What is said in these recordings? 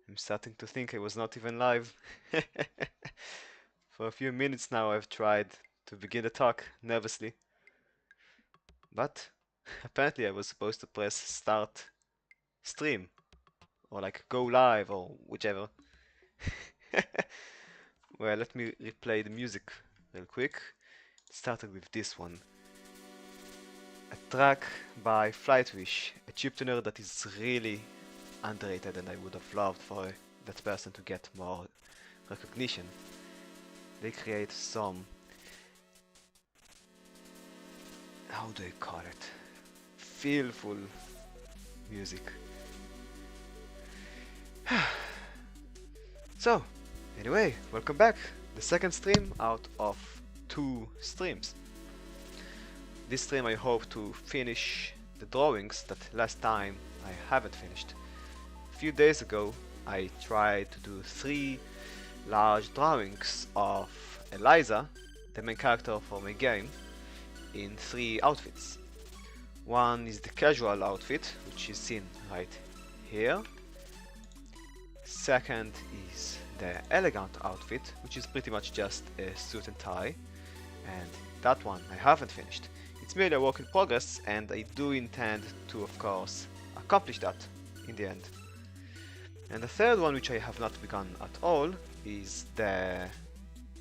I'm starting to think I was not even live. For a few minutes now I've tried to begin the talk nervously, but apparently I was supposed to press start stream or like go live or whichever. Well, let me replay the music real quick. It started with this one. A track by Flightwish, a chiptuner that is really underrated and I would have loved for that person to get more recognition. They create some, how do I call it, feelful music. So, anyway, welcome back. The second stream out of 2 streams. This stream I hope to finish the drawings that last time I haven't finished. A few days ago I tried to do 3 large drawings of Eliza, the main character for my game, in 3 outfits. One is the casual outfit, which is seen right here. Second is the elegant outfit, which is pretty much just a suit and tie, and that one I haven't finished. It's merely a work in progress, and I do intend to, of course, accomplish that in the end. And the third one, which I have not begun at all, is the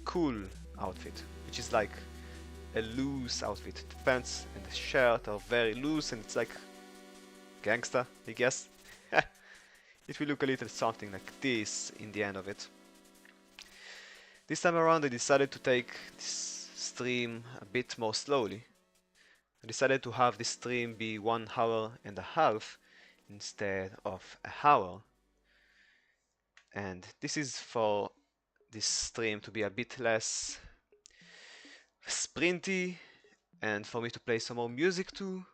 cool outfit, which is like a loose outfit. The pants and the shirt are very loose, and it's like gangsta, I guess. It will look a little something like this in the end of it. This time around I decided to take this stream a bit more slowly. I decided to have this stream be 1.5 hours instead of an hour. And this is for this stream to be a bit less sprinty, and for me to play some more music too,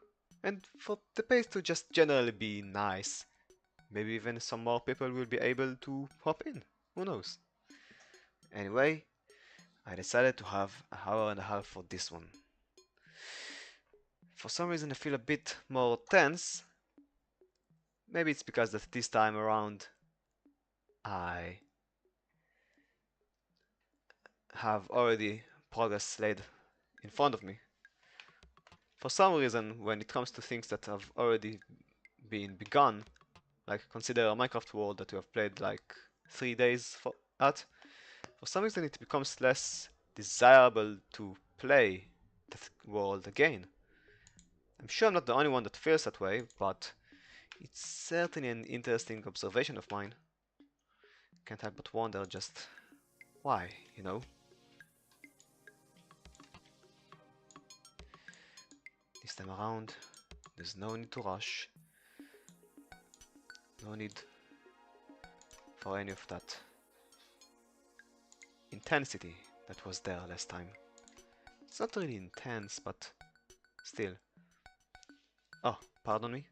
and for the pace to just generally be nice. Maybe even some more people will be able to hop in, who knows. Anyway, I decided to have 1.5 hours for this one. For some reason I feel a bit more tense. Maybe it's because that this time around I have already progress laid in front of me. For some reason, when it comes to things that have already been begun, like consider a Minecraft world that you have played like 3 days for some reason it becomes less desirable to play that world again. I'm sure I'm not the only one that feels that way, but it's certainly an interesting observation of mine. Can't help but wonder just why, you know? This time around, there's no need to rush. No need for any of that intensity that was there last time. It's not really intense, but still. Oh, pardon me?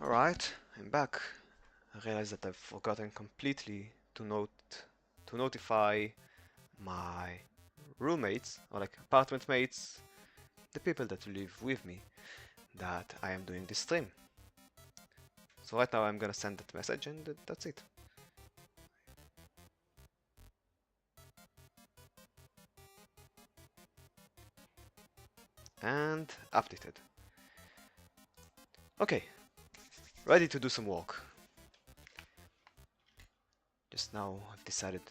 Alright, I'm back. I realized that I've forgotten completely to notify my roommates, or like apartment mates, the people that live with me, that I am doing this stream. So right now I'm gonna send that message and that's it. And updated. Okay, ready to do some work. Just now I've decided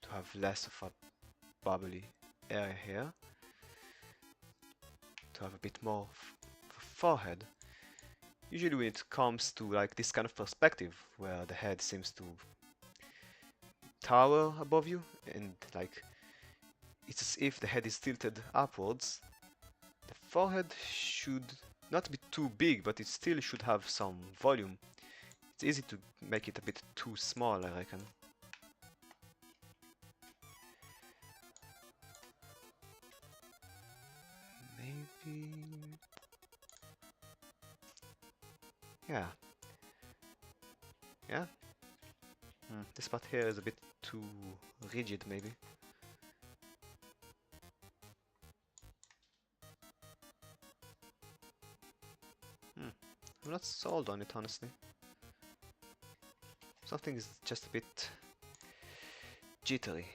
to have less of a bubbly area here, to have a bit more of a forehead. Usually when it comes to like this kind of perspective, where the head seems to tower above you, and like it's as if the head is tilted upwards. The forehead should not be too big, but it still should have some volume. It's easy to make it a bit too small, I reckon. Maybe... yeah. Yeah? This part here is a bit too rigid, maybe. I'm not sold on it, honestly. Something is just a bit jittery.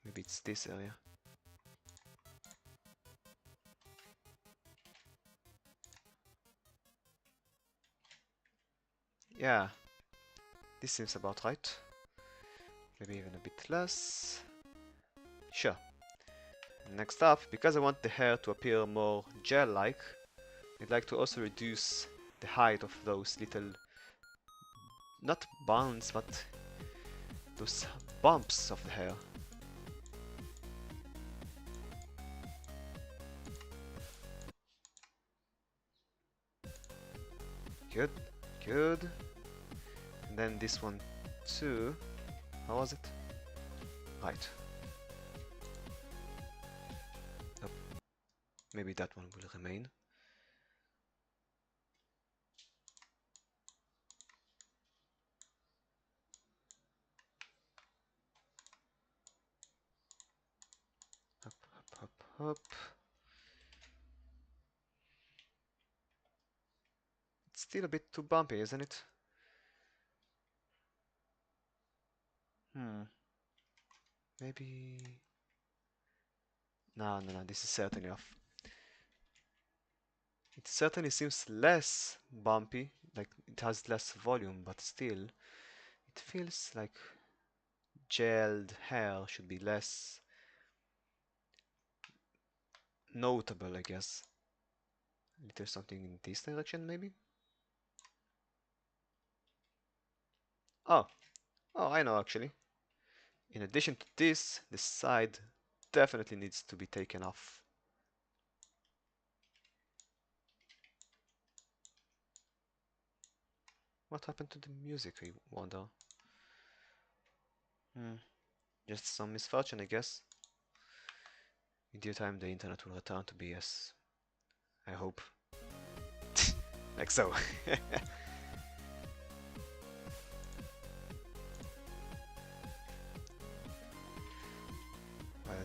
Maybe it's this area. Yeah, this seems about right. Maybe even a bit less. Sure. Next up, because I want the hair to appear more gel-like, I'd like to also reduce the height of those little, not buns, but those bumps of the hair. Good, good. And then this one too. How was it? Right. Nope. Maybe that one will remain. Up, up, up, up. It's still a bit too bumpy, isn't it? Maybe... No, this is certainly off. It certainly seems less bumpy, like it has less volume, but still, it feels like gelled hair should be less notable, I guess. A little something in this direction, maybe? Oh, I know actually. In addition to this, the side definitely needs to be taken off. What happened to the music, I wonder? Just some misfortune, I guess. In due time, the internet will return to BS. I hope. Like so.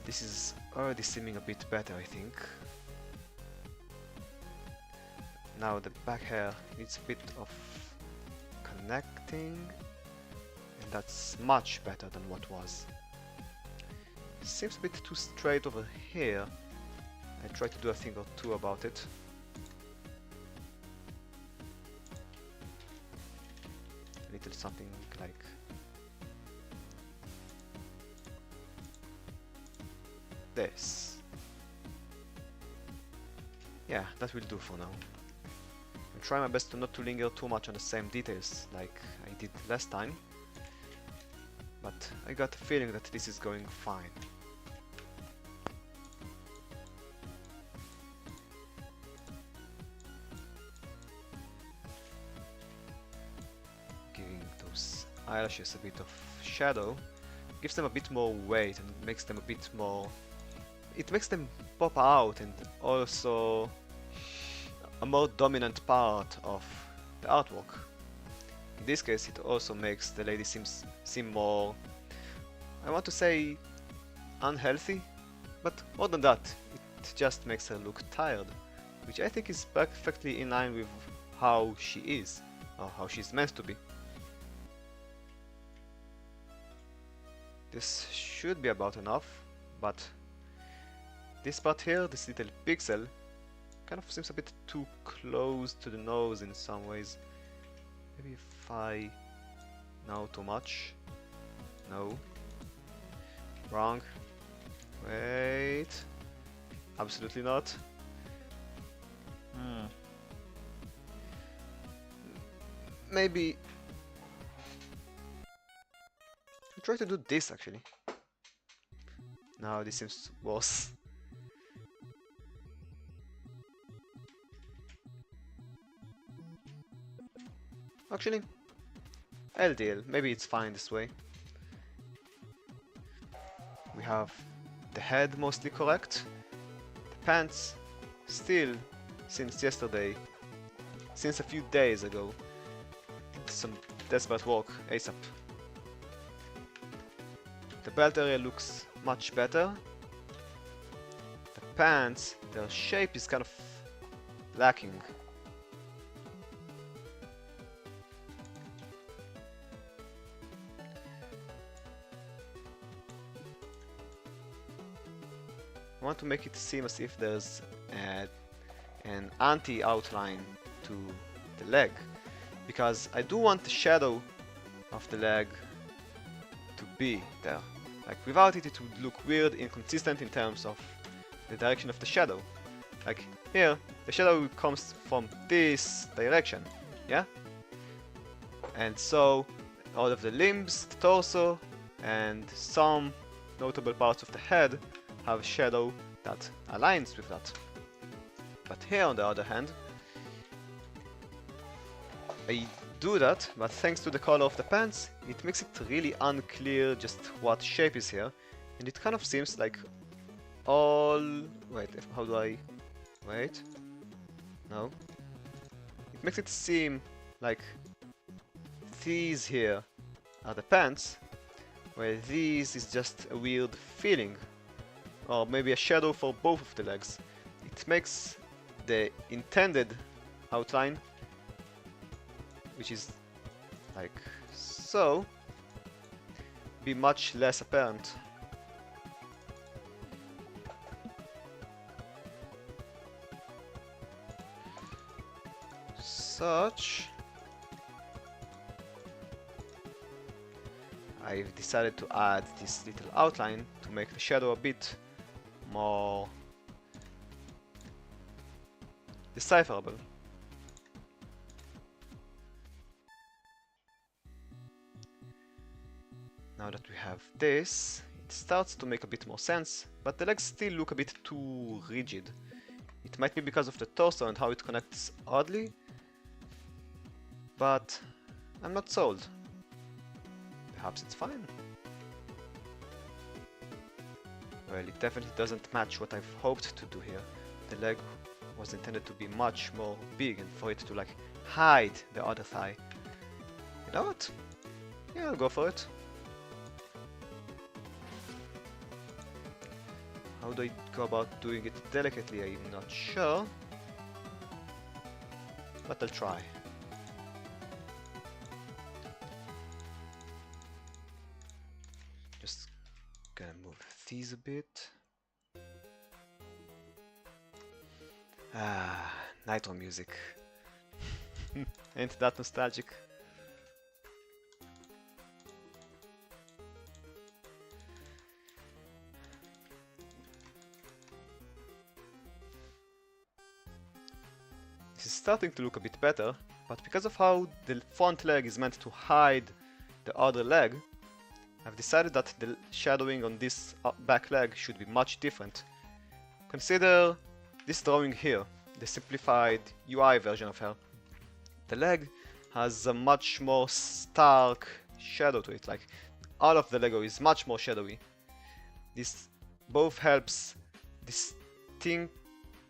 This is already seeming a bit better, I think. Now the back hair needs a bit of connecting, and that's much better than what was. It seems a bit too straight over here. I try to do a thing or two about it. A little something like this. Yeah, that will do for now. I'll try my best to not to linger too much on the same details like I did last time, but I got the feeling that this is going fine. Giving those eyelashes a bit of shadow gives them a bit more weight and makes them a bit more... It makes them pop out, and also a more dominant part of the artwork. In this case, it also makes the lady seem more, I want to say, unhealthy, but more than that, it just makes her look tired, which I think is perfectly in line with how she is, or how she's meant to be. This should be about enough, but this part here, this little pixel, kind of seems a bit too close to the nose in some ways. Maybe if I... No, too much. No. Wrong. Wait. Absolutely not. Maybe try to do this actually. Now this seems worse. Actually, LDL, maybe it's fine this way. We have the head mostly correct. The pants, still, since yesterday, since a few days ago, some desperate work ASAP. The belt area looks much better. The pants, their shape is kind of lacking. I want to make it seem as if there's an anti-outline to the leg, because I do want the shadow of the leg to be there. Like without it, it would look weird, inconsistent in terms of the direction of the shadow. Like here, the shadow comes from this direction, yeah? And so all of the limbs, the torso, and some notable parts of the head have shadow that aligns with that. But here on the other hand, I do that, but thanks to the color of the pants, it makes it really unclear just what shape is here, and it kind of seems like all... wait, how do I... wait? No. It makes it seem like these here are the pants, where these is just a weird feeling, or maybe a shadow for both of the legs. It makes the intended outline, which is like so, be much less apparent. Such, I've decided to add this little outline to make the shadow a bit more decipherable. Now that we have this, it starts to make a bit more sense, but the legs still look a bit too rigid. It might be because of the torso and how it connects oddly, but I'm not sold. Perhaps it's fine. Well, it definitely doesn't match what I've hoped to do here. The leg was intended to be much more big and for it to like hide the other thigh. You know what? Yeah, I'll go for it. How do I go about doing it delicately? I'm not sure, but I'll try. Just gonna move these a bit. Ah, Nitro music. Ain't that nostalgic? This is starting to look a bit better, but because of how the front leg is meant to hide the other leg, I've decided that the shadowing on this back leg should be much different. Consider this drawing here, the simplified UI version of her. The leg has a much more stark shadow to it, like all of the Lego is much more shadowy. This both helps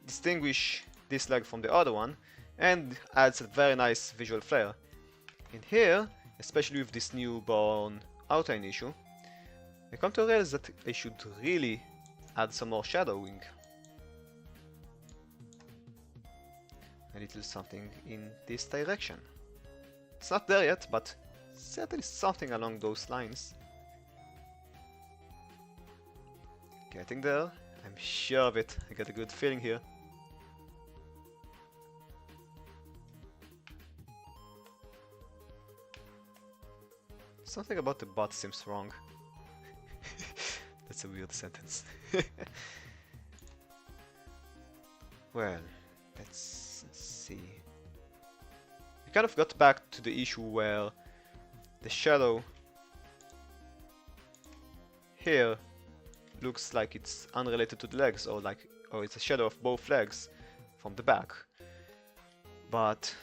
distinguish this leg from the other one and adds a very nice visual flair. In here, especially with this newborn outline issue, I come to realize that I should really add some more shadowing. A little something in this direction. It's not there yet, but certainly something along those lines. Getting there, I'm sure of it. I get a good feeling here. Something about the butt seems wrong. That's a weird sentence. Well, let's see. We kind of got back to the issue where the shadow here looks like it's unrelated to the legs, or it's a shadow of both legs from the back. But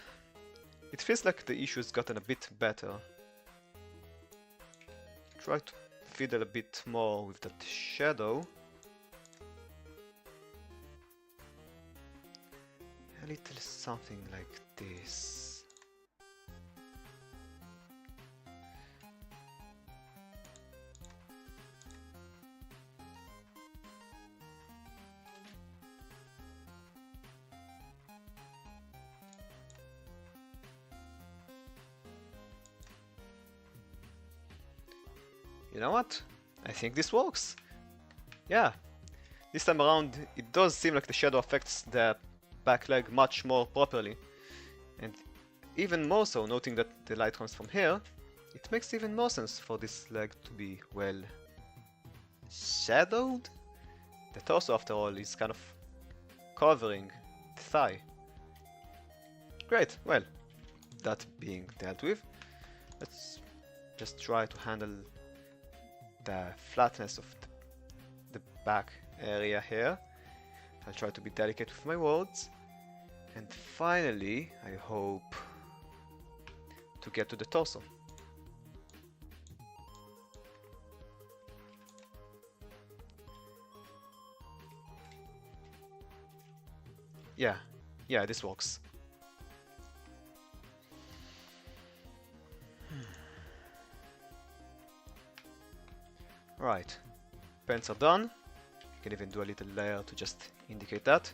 it feels like the issue has gotten a bit better. Try to fiddle a bit more with that shadow. A little something like this. You know what? I think this works. Yeah. This time around, it does seem like the shadow affects the back leg much more properly. And even more so, noting that the light comes from here, it makes even more sense for this leg to be, well, shadowed? The torso, after all, is kind of covering the thigh. Great, well, that being dealt with, let's just try to handle the flatness of the back area here. I'll try to be delicate with my words. And finally, I hope to get to the torso. Yeah, this works. Right, pants are done. You can even do a little layer to just indicate that.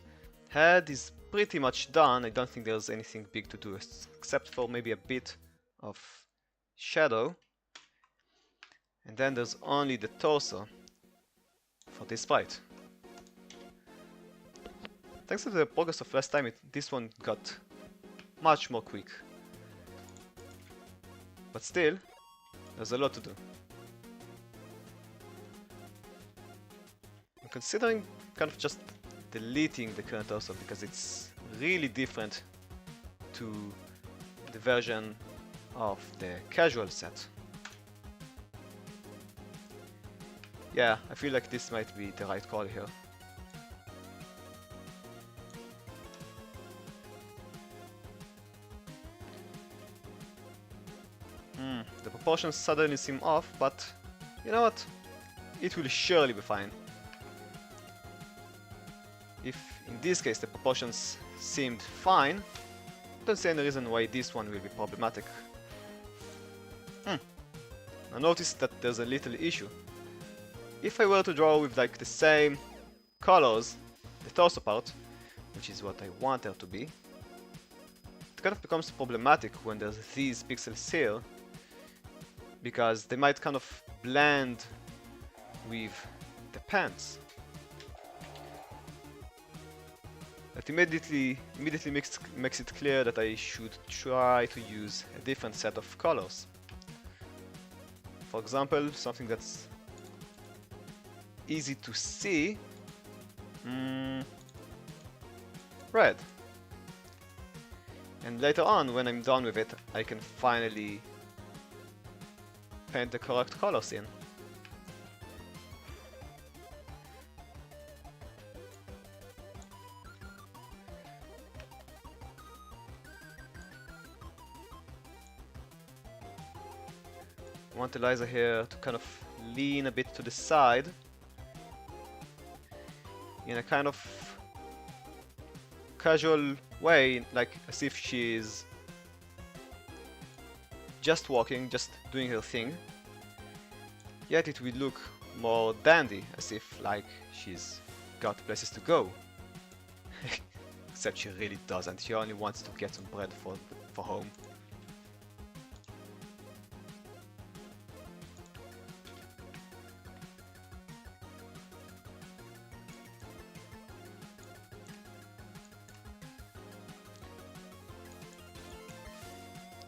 Head is pretty much done. I don't think there's anything big to do except for maybe a bit of shadow. And then there's only the torso for this fight. Thanks to the progress of last time, this one got much more quick. But still, there's a lot to do. I'm considering kind of just deleting the current torso because it's really different to the version of the casual set. Yeah, I feel like this might be the right call here. The proportions suddenly seem off, but you know what? It will surely be fine. If in this case the proportions seemed fine, I don't see any reason why this one will be problematic. I noticed that there's a little issue. If I were to draw with like the same colors, the torso part, which is what I want there to be, it kind of becomes problematic when there's these pixels here, because they might kind of blend with the pants. It immediately makes it clear that I should try to use a different set of colors. For example, something that's easy to see, red. And later on, when I'm done with it, I can finally paint the correct colors in. I want Eliza here to kind of lean a bit to the side in a kind of casual way, like as if she's just walking, just doing her thing. Yet it will look more dandy, as if like she's got places to go. Except she really doesn't. She only wants to get some bread for home.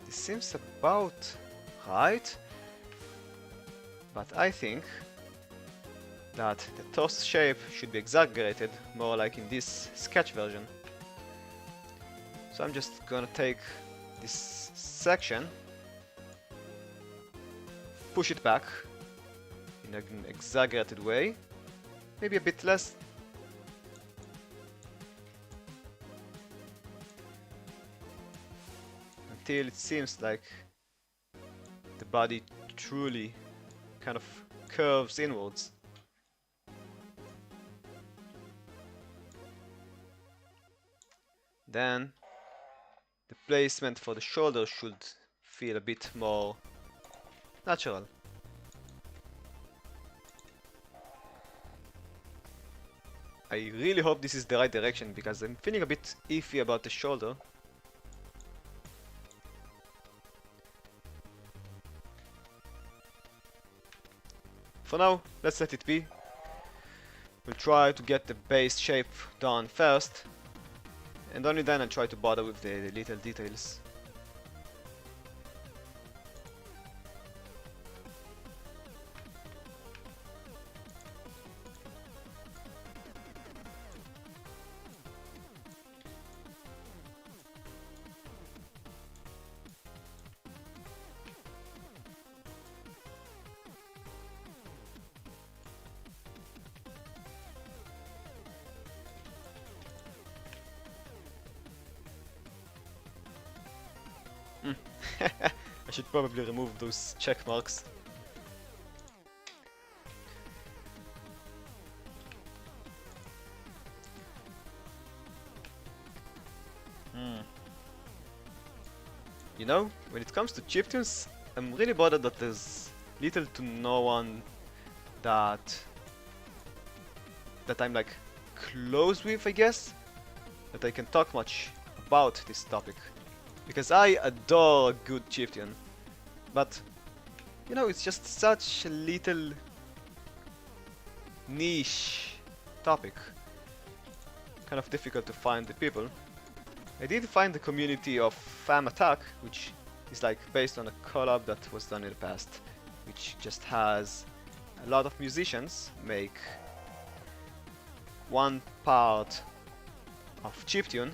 Seems about right, but I think that the torso shape should be exaggerated, more like in this sketch version. So I'm just gonna take this section, push it back in in an exaggerated way. Maybe a bit less. Until it seems like the body truly kind of curves inwards. Then the placement for the shoulder should feel a bit more natural. I really hope this is the right direction because I'm feeling a bit iffy about the shoulder. For now, let's let it be. We'll try to get the base shape done first, and only then I'll try to bother with the little details. I should probably remove those check marks. You know, when it comes to chiptunes, I'm really bothered that there's little to no one that I'm like close with, I guess, that I can talk much about this topic. Because I adore a good chiptune, but you know, it's just such a little niche topic. Kind of difficult to find the people. I did find the community of Fam Attack, which is like based on a collab that was done in the past, which just has a lot of musicians make one part of chiptune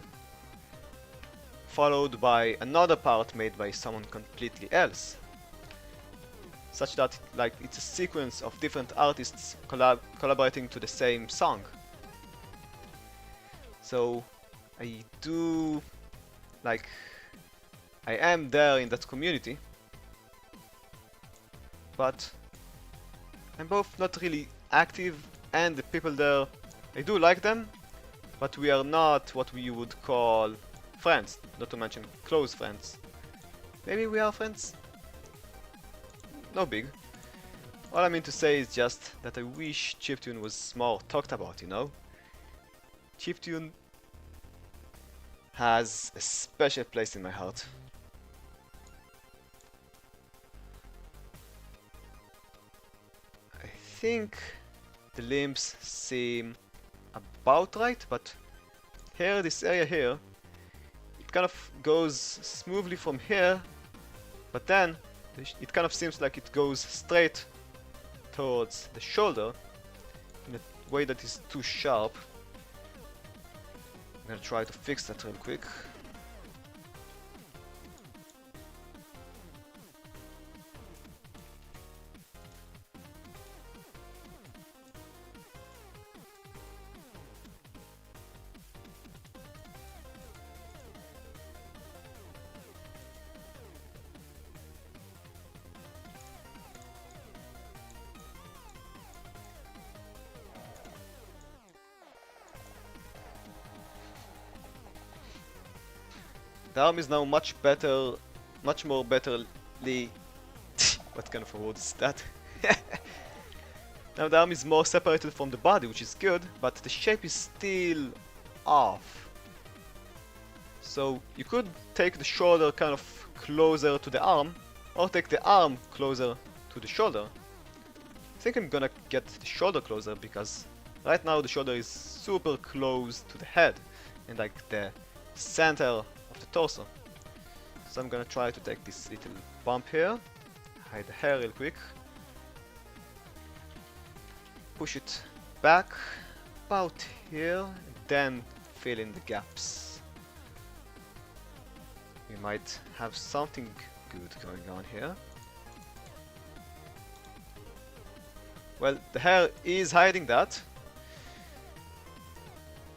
followed by another part made by someone completely else, such that like it's a sequence of different artists collaborating to the same song. So I do like I am there in that community, but I'm both not really active, and the people there, I do like them, but we are not what we would call friends, not to mention close friends. Maybe we are friends? No big. All I mean to say is just that I wish chiptune was more talked about, you know? Chiptune has a special place in my heart. I think the limbs seem about right, but here, this area here, it kind of goes smoothly from here, but then it kind of seems like it goes straight towards the shoulder in a way that is too sharp. I'm gonna try to fix that real quick. The arm is now much more betterly. What kind of a word is that? Now the arm is more separated from the body, which is good, but the shape is still off. So you could take the shoulder kind of closer to the arm, or take the arm closer to the shoulder. I think I'm gonna get the shoulder closer because right now the shoulder is super close to the head and like the center of the torso. So I'm gonna try to take this little bump here, hide the hair real quick, push it back about here, and then fill in the gaps. We might have something good going on here. Well, the hair is hiding that.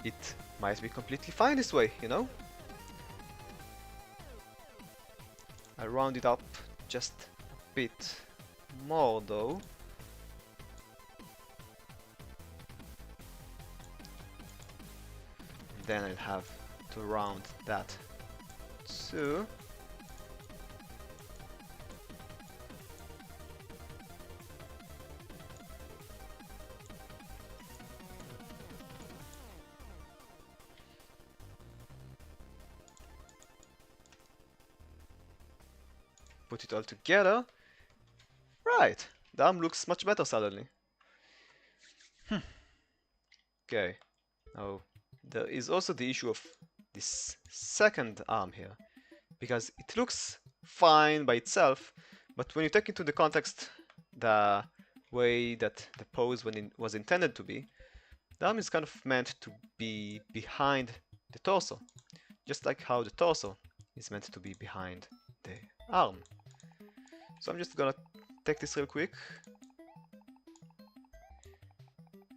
It might be completely fine this way, you know? I round it up just a bit more though. Then I'll have to round that too. Put it all together. Right, the arm looks much better suddenly. Okay, now there is also the issue of this second arm here, because it looks fine by itself, but when you take into the context the way that the pose when it was intended to be, the arm is kind of meant to be behind the torso, just like how the torso is meant to be behind the arm. So I'm just gonna take this real quick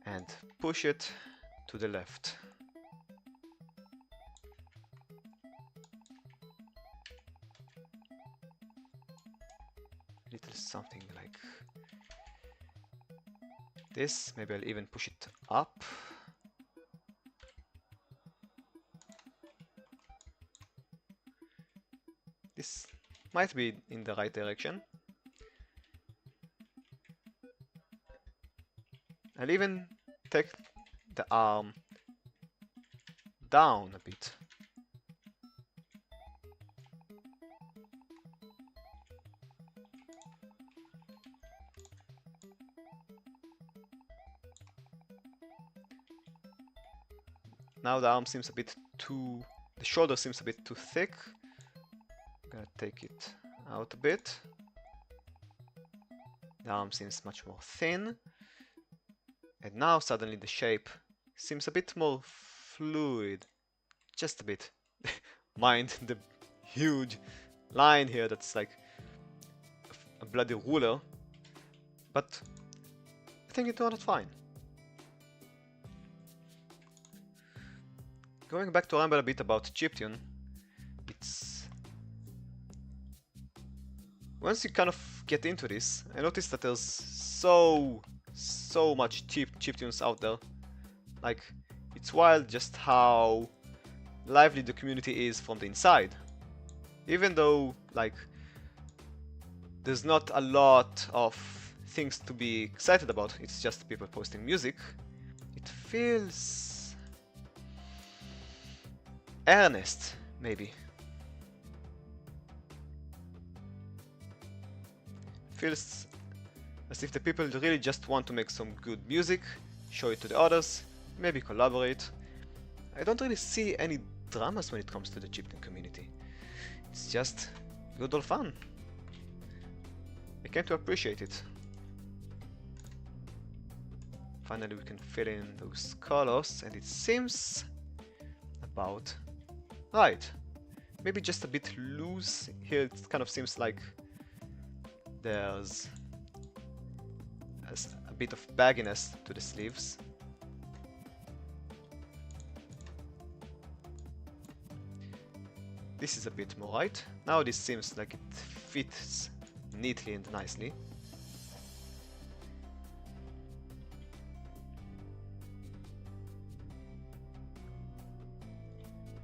and push it to the left. Little something like this. Maybe I'll even push it up. This might be in the right direction. I'll even take the arm down a bit. Now the arm seems a bit too... the shoulder seems a bit too thick. I'm gonna take it out a bit. The arm seems much more thin. And now suddenly the shape seems a bit more fluid. Just a bit. Mind the huge line here that's like a bloody ruler. But I think it turned out fine. Going back to ramble a bit about chiptune, it's... once you kind of get into this, I noticed that there's so much chiptunes out there. Like, it's wild just how lively the community is from the inside. Even though, like, there's not a lot of things to be excited about, it's just people posting music, it feels earnest, maybe. Feels as if the people really just want to make some good music, show it to the others, maybe collaborate. I don't really see any dramas when it comes to the chiptune community. It's just good old fun. I came to appreciate it. Finally we can fill in those colors, and it seems about right. Maybe just a bit loose here. It kind of seems like there's a bit of bagginess to the sleeves. This is a bit more right. Now this seems like it fits neatly and nicely.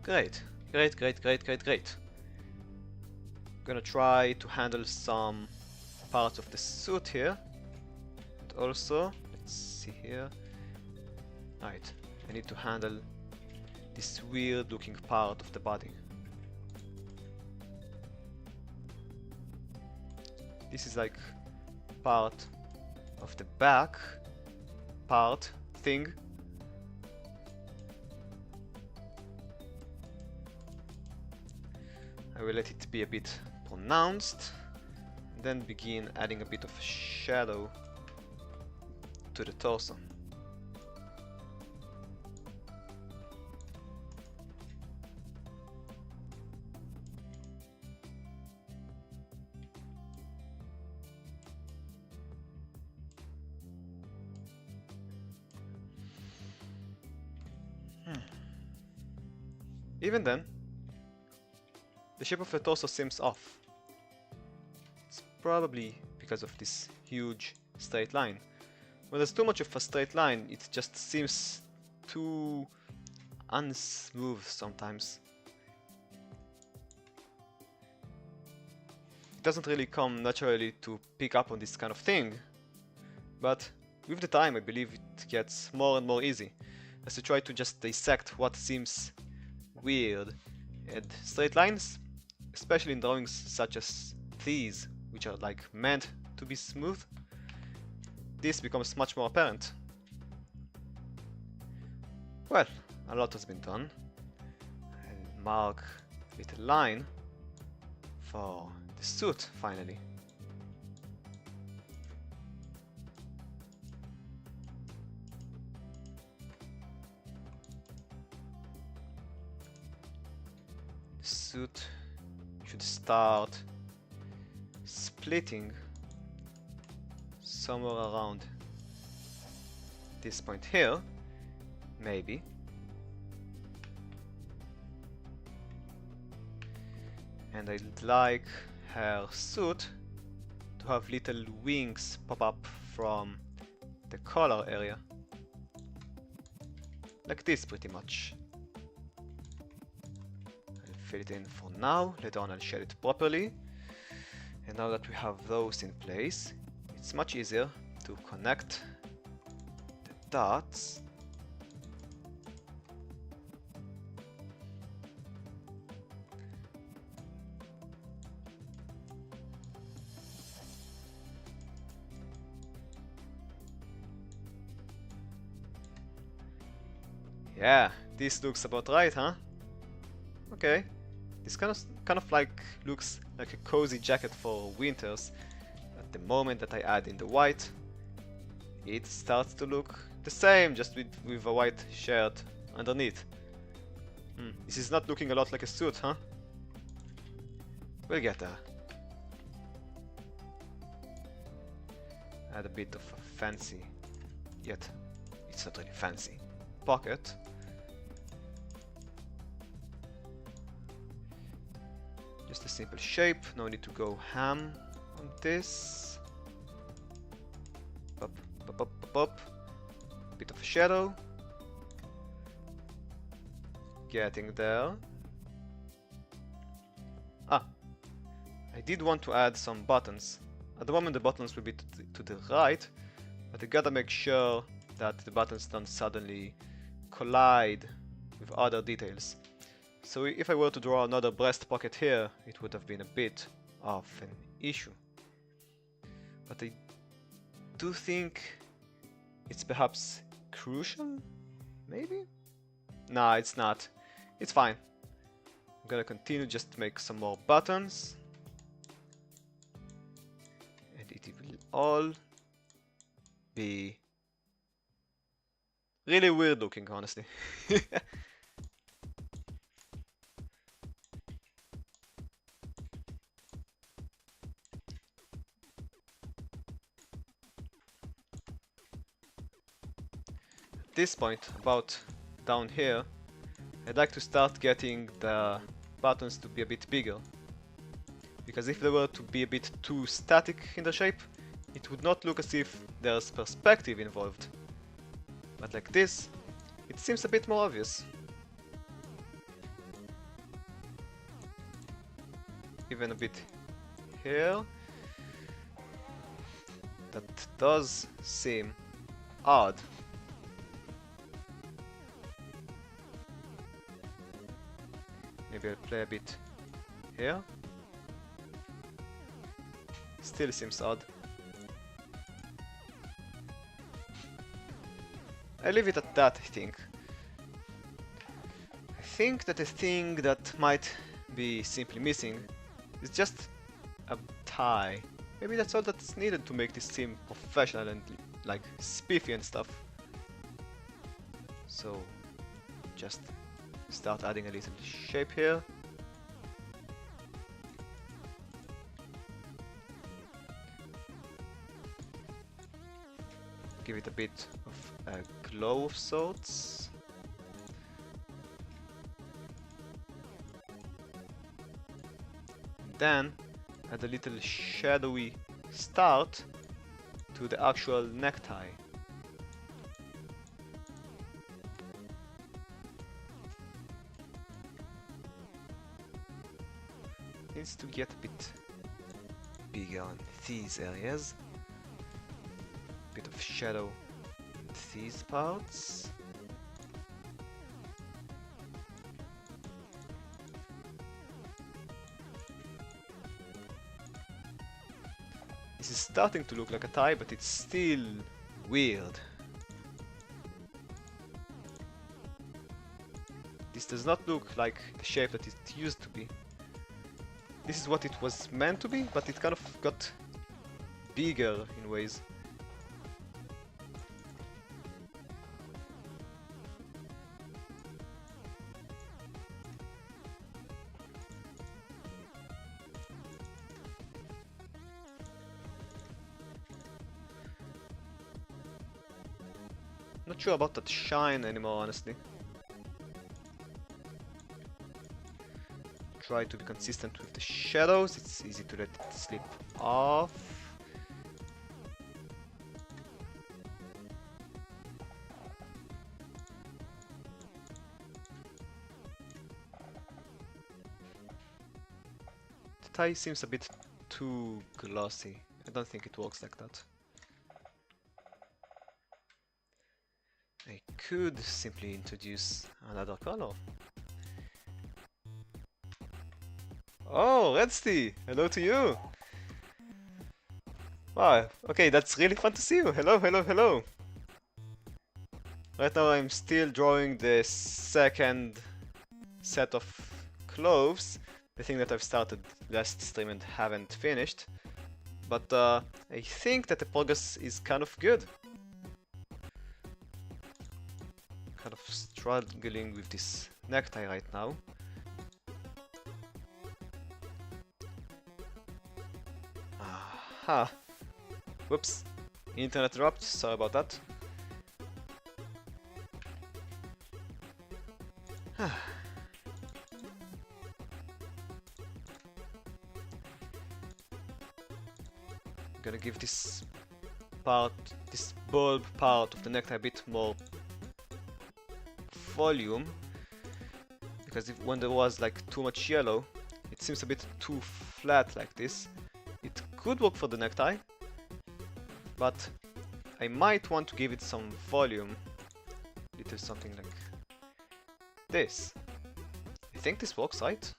Great, great, great, great, great, great. Gonna try to handle some parts of the suit here. And also, let's see here. Right, I need to handle this weird looking part of the body. This is like part of the back part thing. I will let it be a bit pronounced, and then begin adding a bit of shadow to the torso. Even then, the shape of the torso seems off. It's probably because of this huge straight line. When there's too much of a straight line, it just seems too unsmooth sometimes. It doesn't really come naturally to pick up on this kind of thing, but with the time I believe it gets more and more easy as you try to just dissect what seems weird. And straight lines, especially in drawings such as these, which are like meant to be smooth, this becomes much more apparent. Well, a lot has been done. I'll mark a little line for the suit finally. The suit should start splitting somewhere around this point here, maybe. And I'd like her suit to have little wings pop up from the collar area. Like this pretty much. I'll fill it in for now, later on I'll shade it properly. And now that we have those in place, it's much easier to connect the dots. Yeah, this looks about right, huh? Okay. This kind of like looks like a cozy jacket for winters. At the moment that I add in the white, it starts to look the same, just with a white shirt underneath. This is not looking a lot like a suit, huh? We'll get there. Add a bit of a fancy, yet it's not really fancy, pocket. Just a simple shape, no need to go ham on this. Pop, pop, pop, pop, pop. Bit of a shadow. Getting there. Ah, I did want to add some buttons. At the moment the buttons will be to the right, but I gotta make sure that the buttons don't suddenly collide with other details. So if I were to draw another breast pocket here, it would have been a bit of an issue. But I do think it's perhaps crucial? Maybe? Nah, it's not. It's fine. I'm gonna continue just to make some more buttons. And it will all be really weird looking, honestly. At this point, about down here, I'd like to start getting the buttons to be a bit bigger. Because if they were to be a bit too static in the shape, it would not look as if there's perspective involved. But like this, it seems a bit more obvious. Even a bit here. That does seem odd. Maybe I'll play a bit here. Still seems odd. I leave it at that, I think. I think that the thing that might be simply missing is just a tie. Maybe that's all that's needed to make this seem professional and like spiffy and stuff. So just start adding a little shape here. Give it a bit of a glow of sorts. then add a little shadowy start to the actual necktie. Needs to get a bit bigger on these areas. Bit of shadow in these parts. This is starting to look like a tie, but it's still weird. This does not look like the shape that it used to be. This is what it was meant to be, but it kind of got bigger in ways. Not sure about that shine anymore, honestly. Try to be consistent with the shadows, it's easy to let it slip off. The tie seems a bit too glossy. I don't think it works like that. I could simply introduce another color. Oh, Redsty! Hello to you! Wow, okay, that's really fun to see you. Hello, hello, hello! Right now I'm still drawing the second set of clothes. The thing that I've started last stream and haven't finished. But I think that the progress is kind of good. Kind of struggling with this necktie right now. Aha! Whoops! Internet dropped, sorry about that. Gonna give this part, this bulb part of the necktie a bit more volume, because when there was like too much yellow, it seems a bit too flat like this. It could work for the necktie, but I might want to give it some volume, little something like this. I think this works, right?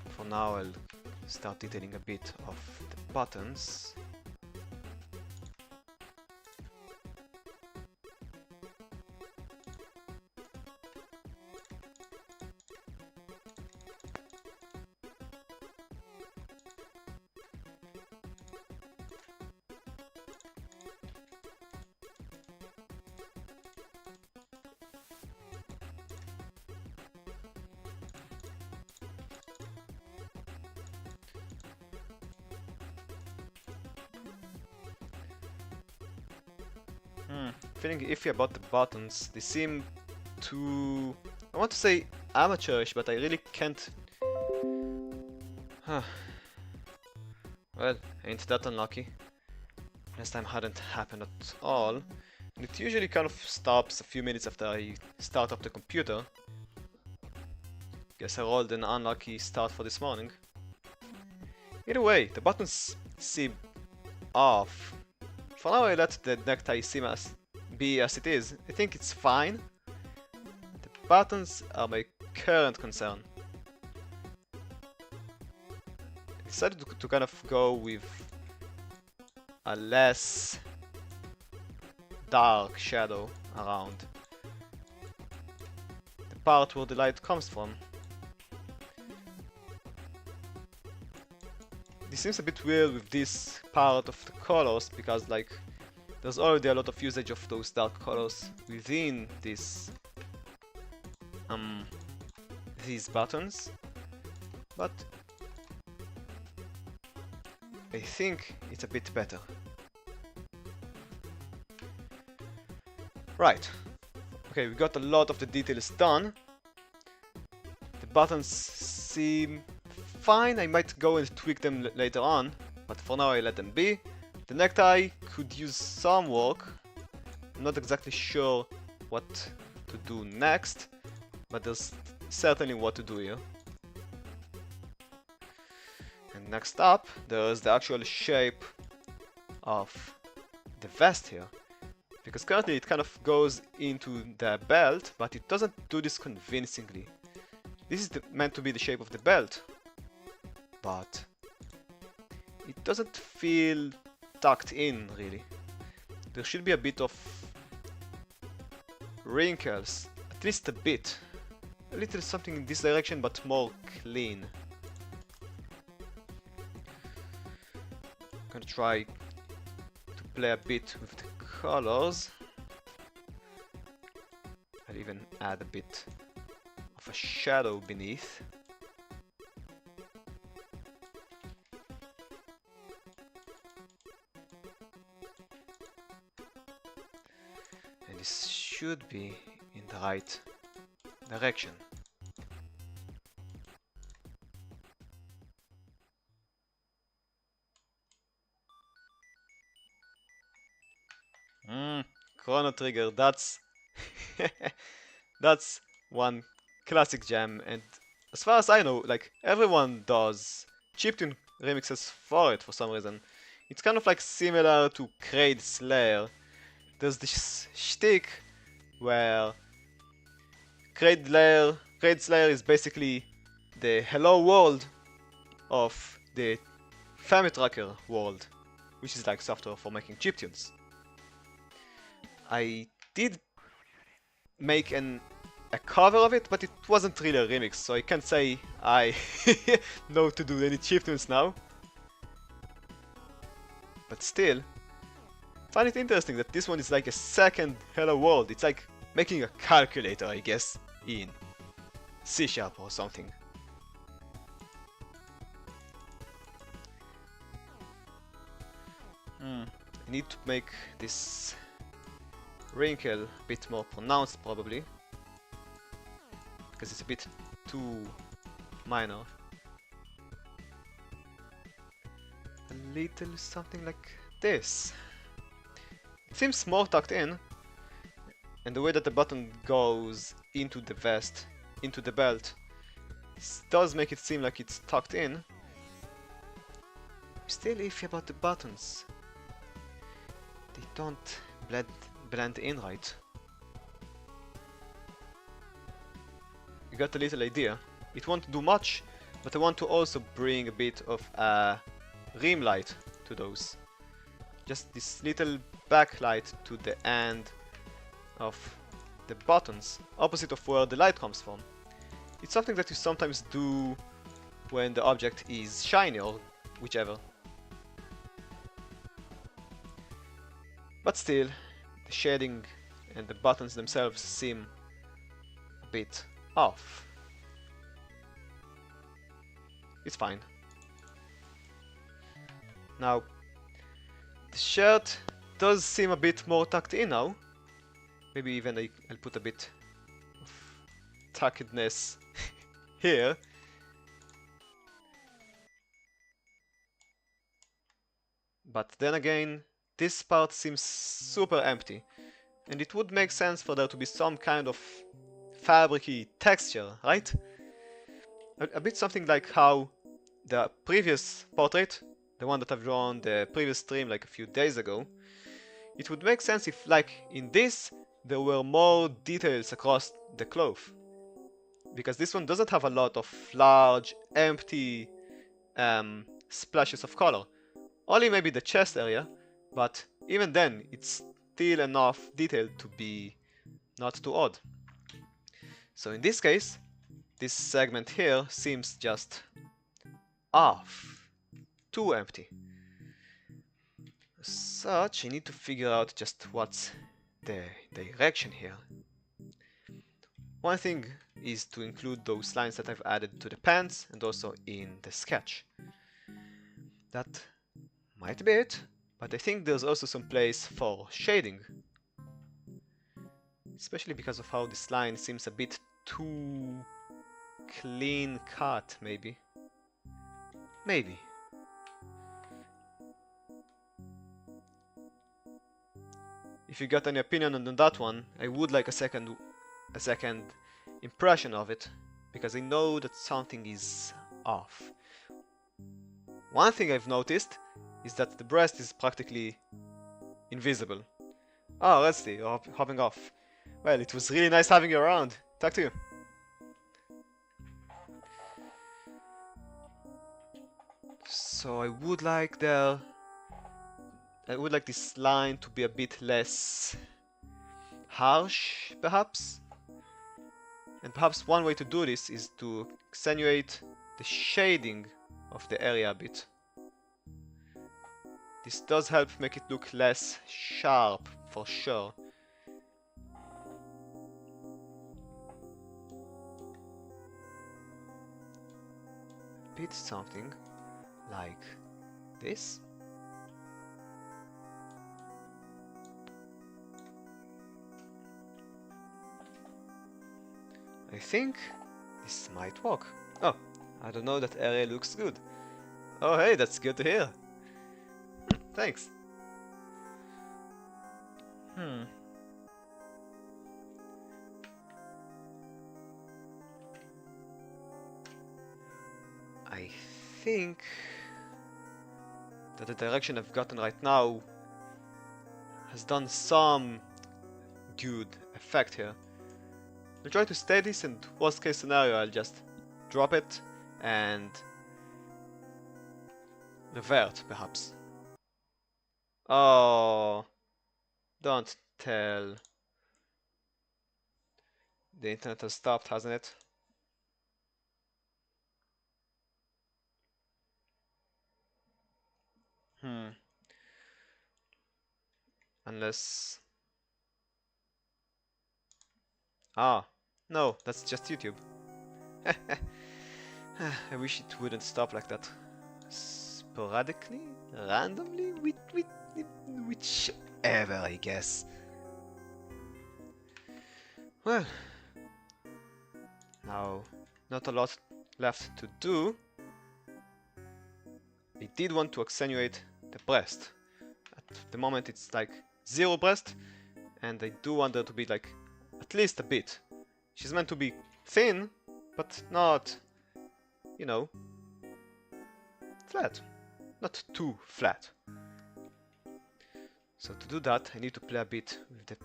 For now I'll start detailing a bit of the buttons. Feeling iffy about the buttons. They seem too, I want to say amateurish, but I really can't. Huh. Well, ain't that unlucky. Last time hadn't happened at all. And it usually kind of stops a few minutes after I start up the computer. Guess I rolled an unlucky start for this morning. Either way, the buttons seem off. For now I let the necktie be as it is. I think it's fine. The buttons are my current concern. I decided to kind of go with a less dark shadow around the part where the light comes from. This seems a bit weird with this part of the colors, because like there's already a lot of usage of those dark colors within this these buttons, but I think it's a bit better. Right. Okay, we got a lot of the details done. The buttons seem fine. I might go and tweak them later on, but for now I let them be. The necktie could use some work. I'm not exactly sure what to do next, but there's certainly what to do here. And next up, there's the actual shape of the vest here. Because currently it kind of goes into the belt, but it doesn't do this convincingly. This is meant to be the shape of the belt, but it doesn't feel tucked in, really. There should be a bit of wrinkles, at least a bit. A little something in this direction, but more clean. I'm gonna try to play a bit with the colors. I'll even add a bit of a shadow beneath. And this should be in the right direction. Chrono Trigger, that's that's one classic gem, and as far as I know, like everyone does chiptune remixes for it for some reason. It's kind of like similar to Kraid Slayer. There's this shtick where Kraid Slayer is basically the hello world of the Famitracker world, which is like software for making chiptunes. I did make a cover of it, but it wasn't really a remix, so I can't say I know to do any chiptunes now. But still, I find it interesting that this one is like a second Hello World. It's like making a calculator, I guess, in C# or something. I need to make this wrinkle a bit more pronounced, probably, because it's a bit too minor. A little something like this. It seems more tucked in, and the way that the button goes into the vest, into the belt, does make it seem like it's tucked in. I'm still iffy about the buttons. They don't blend in right. You got a little idea. It won't do much, but I want to also bring a bit of a rim light to those. Just this little backlight to the end of the buttons, opposite of where the light comes from. It's something that you sometimes do when the object is shiny or whichever. But still, the shading and the buttons themselves seem a bit off. It's fine. Now, the shirt does seem a bit more tucked in now. Maybe even I'll put a bit of tuckedness here. But then again, this part seems super empty, and it would make sense for there to be some kind of fabricy texture, right? A bit something like how the previous portrait, the one that I've drawn the previous stream like a few days ago, it would make sense if, like in this, there were more details across the cloth. Because this one doesn't have a lot of large, empty splashes of color. Only maybe the chest area, but even then, it's still enough detail to be not too odd. So in this case, this segment here seems just off, too empty. As such, I need to figure out just what's the direction here. One thing is to include those lines that I've added to the pants and also in the sketch. That might be it, but I think there's also some place for shading. especially because of how this line seems a bit too clean cut, maybe. Maybe. If you got any opinion on that one, I would like a second impression of it, because I know that something is off. One thing I've noticed is that the breast is practically invisible. Oh, let's see, you're hopping off. Well, it was really nice having you around. Talk to you. So I would like this line to be a bit less harsh, perhaps. And perhaps one way to do this is to accentuate the shading of the area a bit. This does help make it look less sharp, for sure. A bit something like this. I think this might work. Oh, I don't know, that area looks good. Oh hey, that's good to hear. Thanks. I think that the direction I've gotten right now has done some good effect here. I'll try to stay this, and worst case scenario I'll just drop it and revert, perhaps. Oh, don't tell. The internet has stopped, hasn't it? Unless... Ah, no, that's just YouTube. I wish it wouldn't stop like that. Sporadically? Randomly? Whichever, I guess. Well, now, not a lot left to do. I did want to accentuate the breast. At the moment it's like 0 breast, and I do want her to be like at least a bit. She's meant to be thin, but not, you know, flat. Not too flat. So to do that, I need to play a bit with the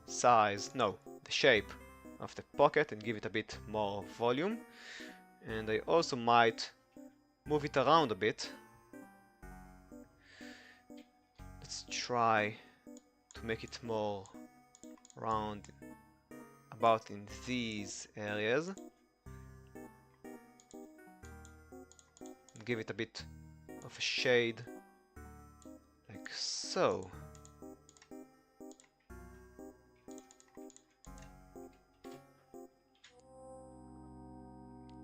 size, no, the shape of the pocket and give it a bit more volume. And I also might move it around a bit. Let's try to make it more round about in these areas. Give it a bit of a shade, like so.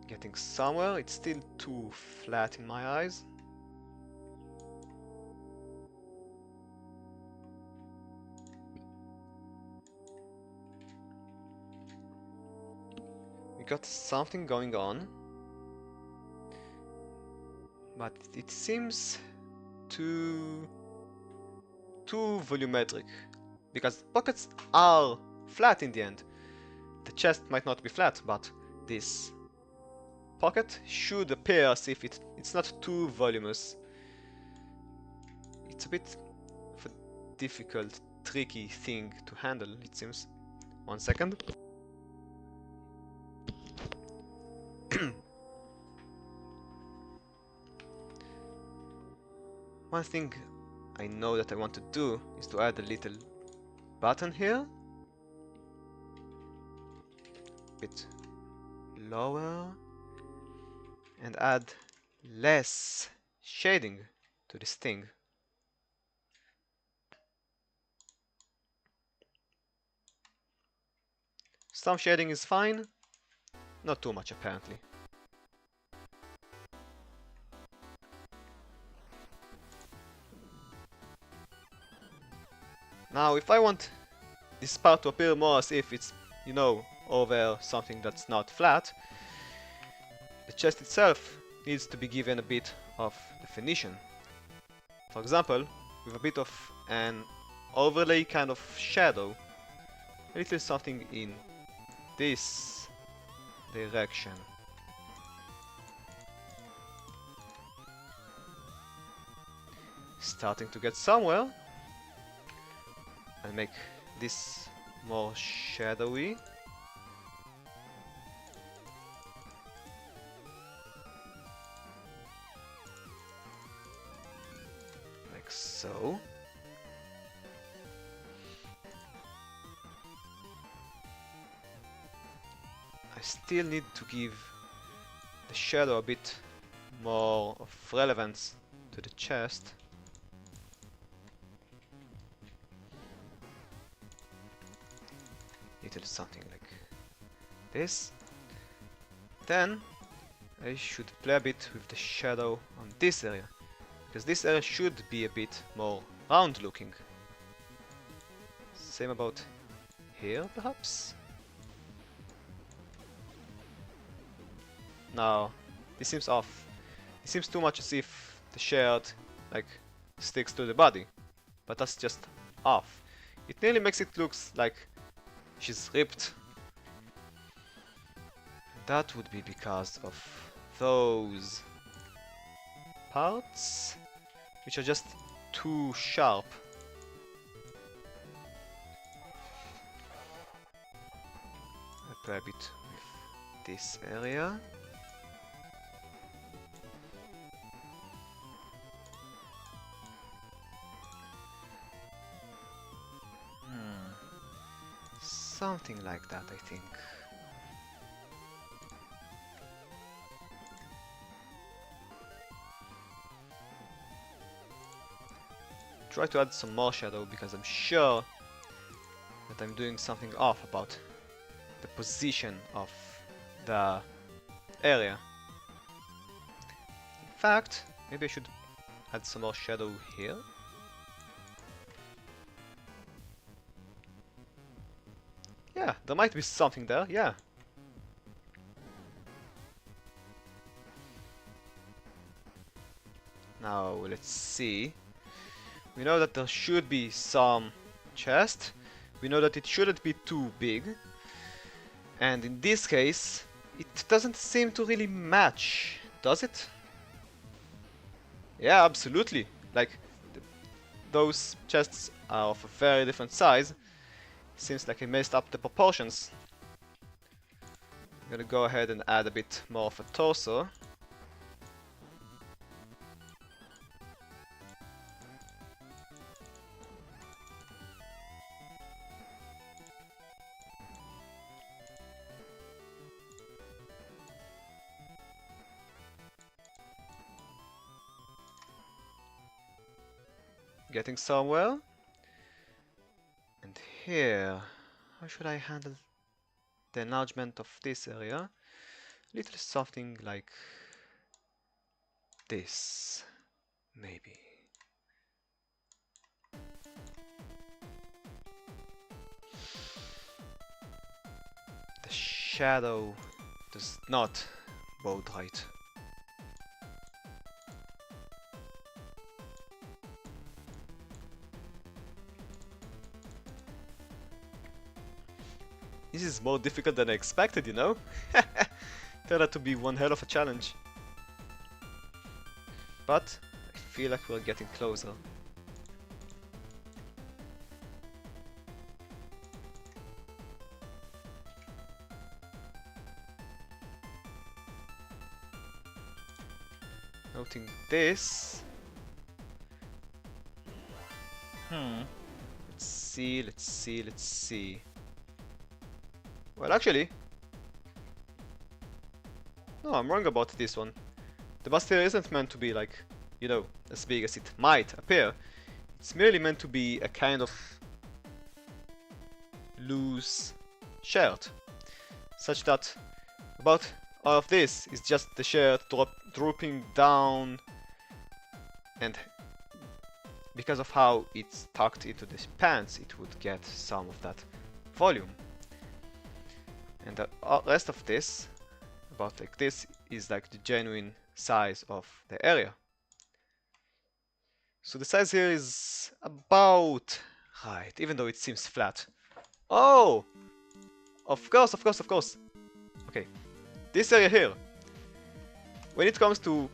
Getting somewhere, it's still too flat in my eyes. We got something going on, but it seems too volumetric, because pockets are flat in the end. The chest might not be flat, but this pocket should appear as if it's not too voluminous. It's a bit of a difficult, tricky thing to handle, it seems. 1 second. One thing I know that I want to do is to add a little button here. A bit lower. And add less shading to this thing. Some shading is fine, not too much apparently. Now if I want this part to appear more as if it's, you know, over something that's not flat, the chest itself needs to be given a bit of definition. For example, with a bit of an overlay kind of shadow, a little something in this direction. Starting to get somewhere. I'll make this more shadowy. Like so. I still need to give the shadow a bit more of relevance to the chest. Little something like this. Then I should play a bit with the shadow on this area, because this area should be a bit more round looking. Same about here, perhaps? No, this seems off. It seems too much as if the shard like sticks to the body, but that's just off. It nearly makes it look like she's ripped. That would be because of those parts, which are just too sharp. I play a bit with this area. Something like that, I think. Try to add some more shadow because I'm sure that I'm doing something off about the position of the area. In fact, maybe I should add some more shadow here. Yeah, there might be something there, yeah. Now, let's see. We know that there should be some chest. We know that it shouldn't be too big. And in this case, it doesn't seem to really match, does it? Yeah, absolutely. Like, those chests are of a very different size. Seems like I messed up the proportions. I'm gonna go ahead and add a bit more of a torso. Getting somewhere. And here, how should I handle the enlargement of this area? A little something like this, maybe. The shadow does not bode right. This is more difficult than I expected, you know? Turned out to be one hell of a challenge. But I feel like we're getting closer. Noting this. Let's see, let's see, let's see. Well, actually, no, I'm wrong about this one. The bust here isn't meant to be like, you know, as big as it might appear. It's merely meant to be a kind of loose shirt, such that about all of this is just the shirt drooping down, and because of how it's tucked into the pants, it would get some of that volume. And the rest of this, about like this, is like the genuine size of the area. So the size here is about right, even though it seems flat. Oh! Of course, of course, of course. Okay, this area here. When it comes to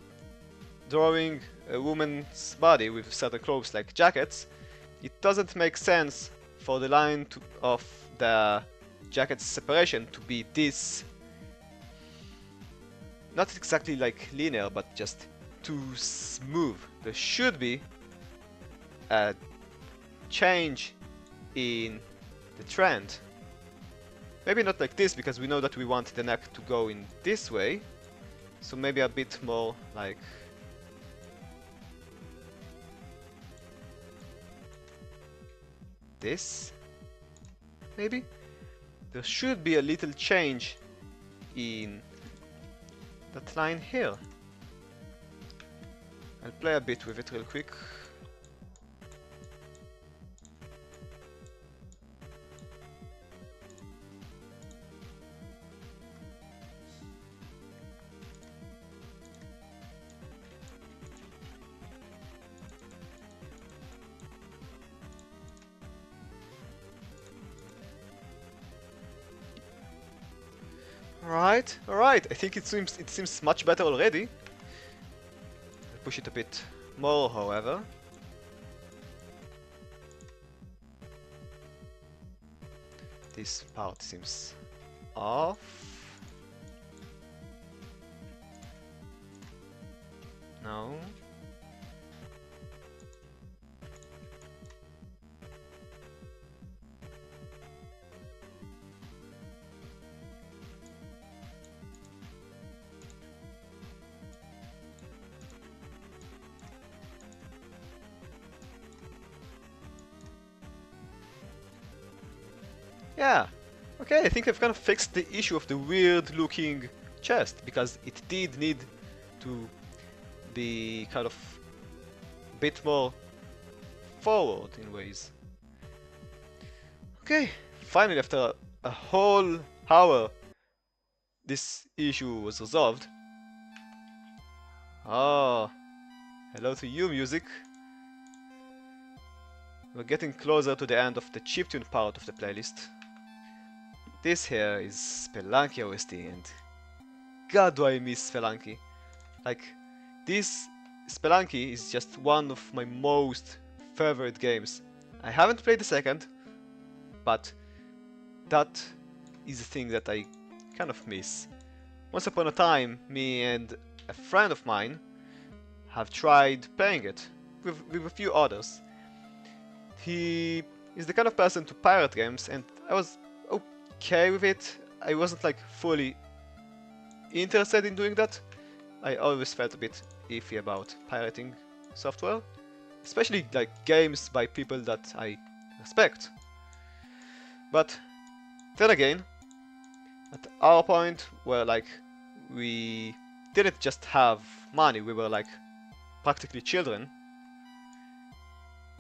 drawing a woman's body with certain clothes like jackets, it doesn't make sense for the line of the jacket's separation to be this, not exactly like linear, but just too smooth. There should be a change in the trend. Maybe not like this, because we know that we want the neck to go in this way. So maybe a bit more like this, maybe? There should be a little change in that line here. I'll play a bit with it real quick. Alright, I think it seems much better already. I'll push it a bit more, however. This part seems off. No. Yeah, okay, I think I've kind of fixed the issue of the weird looking chest, because it did need to be kind of a bit more forward in ways. Okay, finally after a whole hour this issue was resolved. Oh, hello to you, music. We're getting closer to the end of the chiptune part of the playlist. This here is Spelunky OST, and god do I miss Spelunky. Like, this Spelunky is just one of my most favorite games. I haven't played the second, but that is the thing that I kind of miss. Once upon a time, me and a friend of mine have tried playing it with a few others. He is the kind of person to pirate games, and I was okay with it. I wasn't like fully interested in doing that. I always felt a bit iffy about pirating software, especially like games by people that I respect. But then again, at our point where like we didn't just have money, we were like practically children.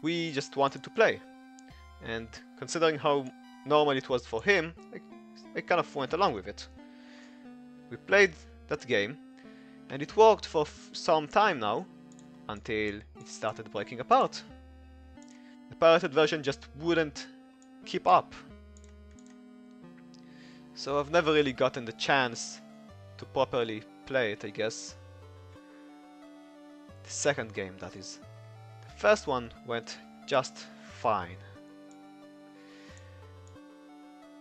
We just wanted to play, and considering how normal it was for him, I kind of went along with it. We played that game, and it worked for some time now, until it started breaking apart. The pirated version just wouldn't keep up. So I've never really gotten the chance to properly play it, I guess. The second game, that is. The first one went just fine.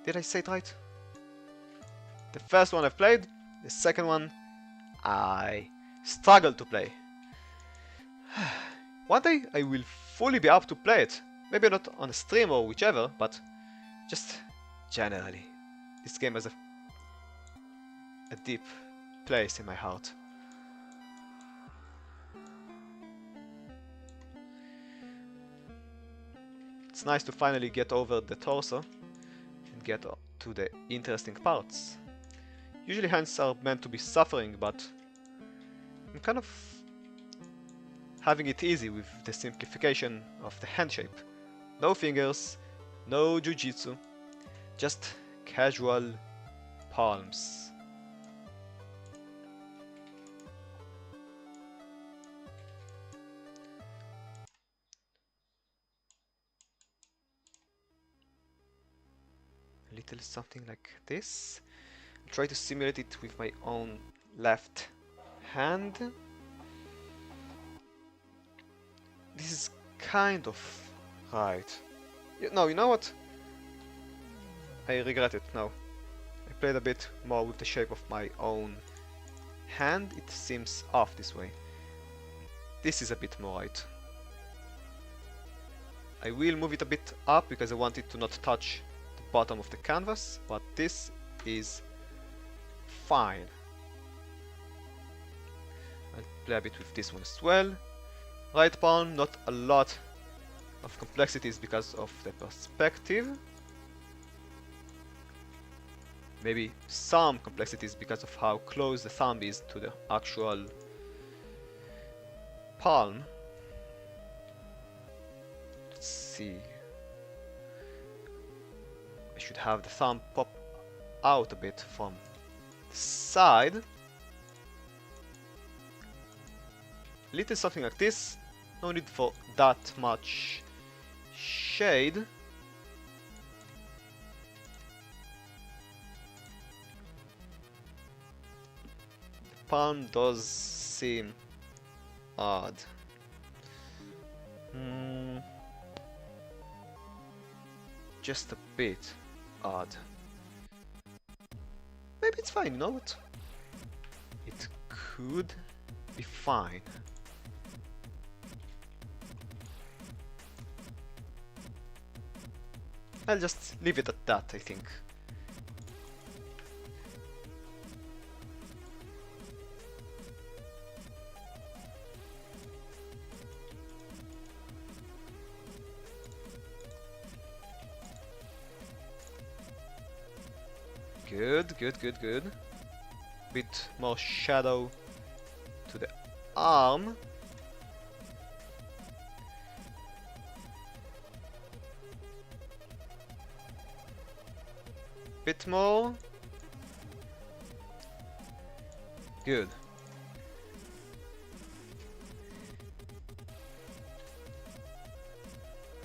Did I say it right? The first one I've played, the second one I struggled to play. One day I will fully be up to play it. Maybe not on a stream or whichever, but just generally. This game has a deep place in my heart. It's nice to finally get over the torso and get to the interesting parts. Usually hands are meant to be suffering, but I'm kind of having it easy with the simplification of the hand shape. No fingers, no jujitsu, Just casual palms. A little something like this. I'll try to simulate it with my own left hand. This is kind of right. No, you know what? I regret it now. I played a bit more with the shape of my own hand. It seems off this way. This is a bit more right. I will move it a bit up because I want it to not touch the bottom of the canvas, but this is fine. I'll play a bit with this one as well. Right palm, not a lot of complexities because of the perspective. Maybe some complexities because of how close the thumb is to the actual palm. Let's see. I should have the thumb pop out a bit from the side. Little something like this. No need for that much shade. The palm does seem odd. Just a bit odd. Maybe it's fine, you know what? It could be fine. I'll just leave it at that, I think. Good, good, good, good. Bit more shadow to the arm. Bit more. Good.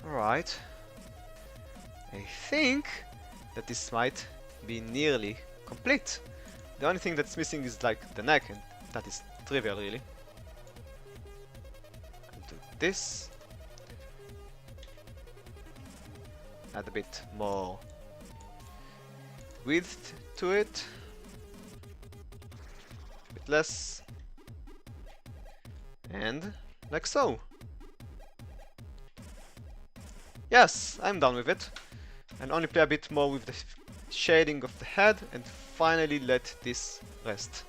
Alright. I think that this might be nearly complete. The only thing that's missing is like the neck, and that is trivial really. I'll do this. Add a bit more width to it. A bit less. And like so. Yes, I'm done with it. And only play a bit more with the shading of the head and finally let this rest.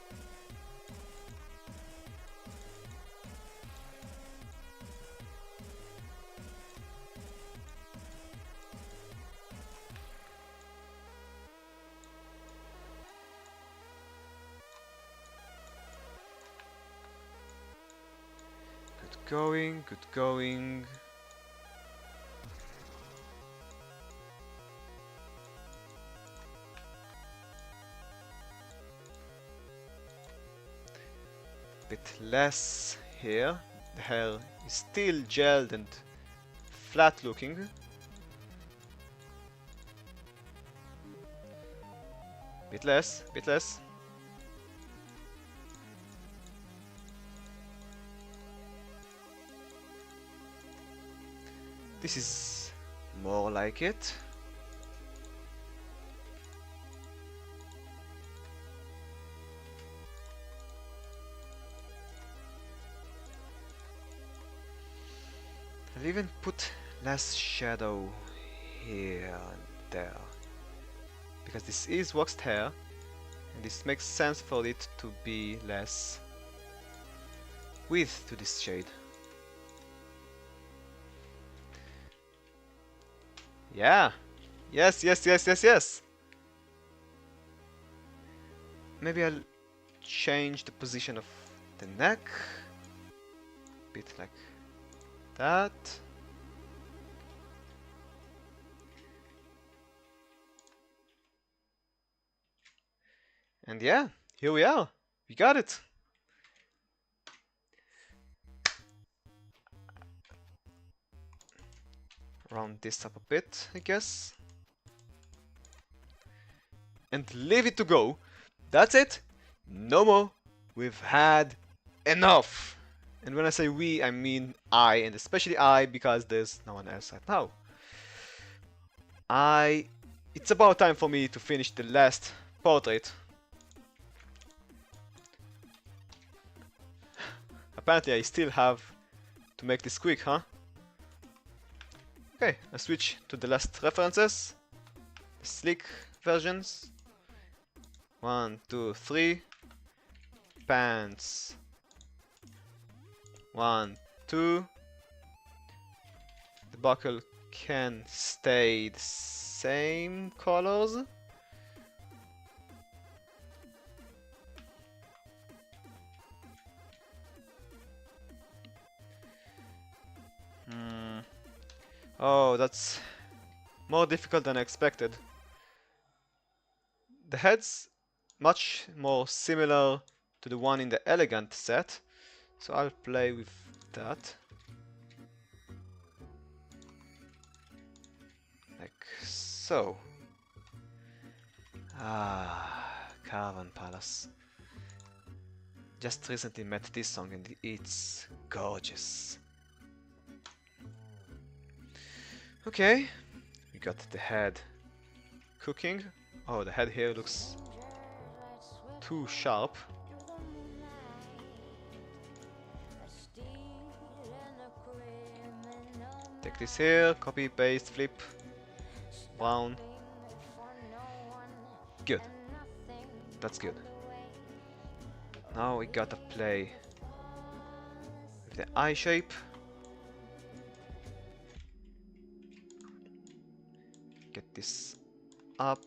Good going, good going. Bit less here. The hair is still gelled and flat looking. Bit less, bit less. This is more like it. I'll even put less shadow here and there, because this is waxed hair and this makes sense for it to be less width to this shade. Yeah, yes, yes, yes, yes, yes. Maybe I'll change the position of the neck, a bit like that. And yeah, here we are. We got it. Round this up a bit, I guess. And leave it to go. That's it. No more. We've had enough. And when I say we, I mean I, and especially I, because there's no one else right now. It's about time for me to finish the last portrait. Apparently I still have to make this quick, huh? Okay, I switch to the last references. The slick versions. 1, 2, 3. Pants. 1, 2. The buckle can stay the same colors. Oh, that's more difficult than I expected. The head's much more similar to the one in the elegant set, so I'll play with that. Like so. Caravan Palace. Just recently met this song and it's gorgeous. Okay, we got the head cooking. Oh, the head here looks too sharp. Take this here, copy, paste, flip, brown. Good. That's good. Now we gotta play with the eye shape. Get this up.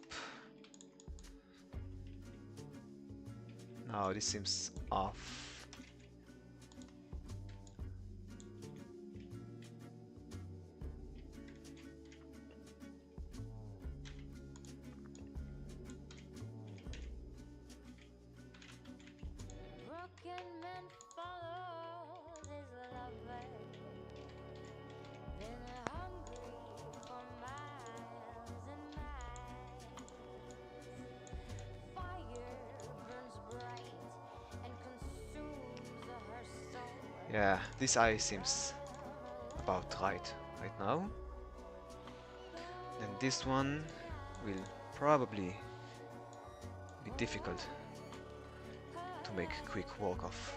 Now this seems off. Yeah, this eye seems about right now. And this one will probably be difficult to make quick work of.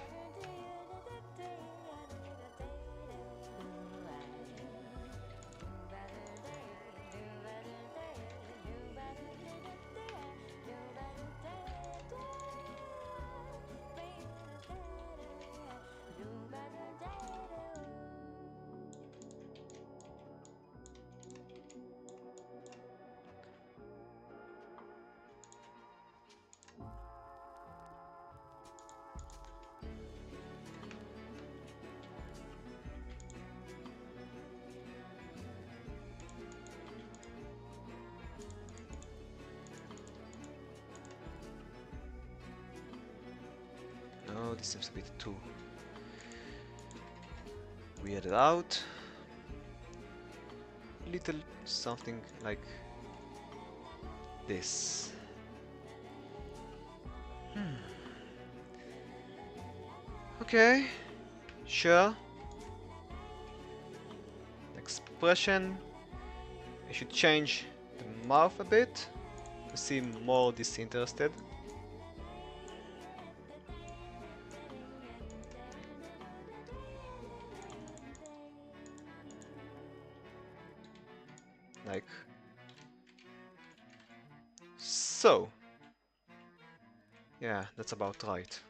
No, this seems a bit too weirded out. Little something like this. Okay, sure. Expression. I should change the mouth a bit to seem more disinterested. Like so. Yeah, that's about right.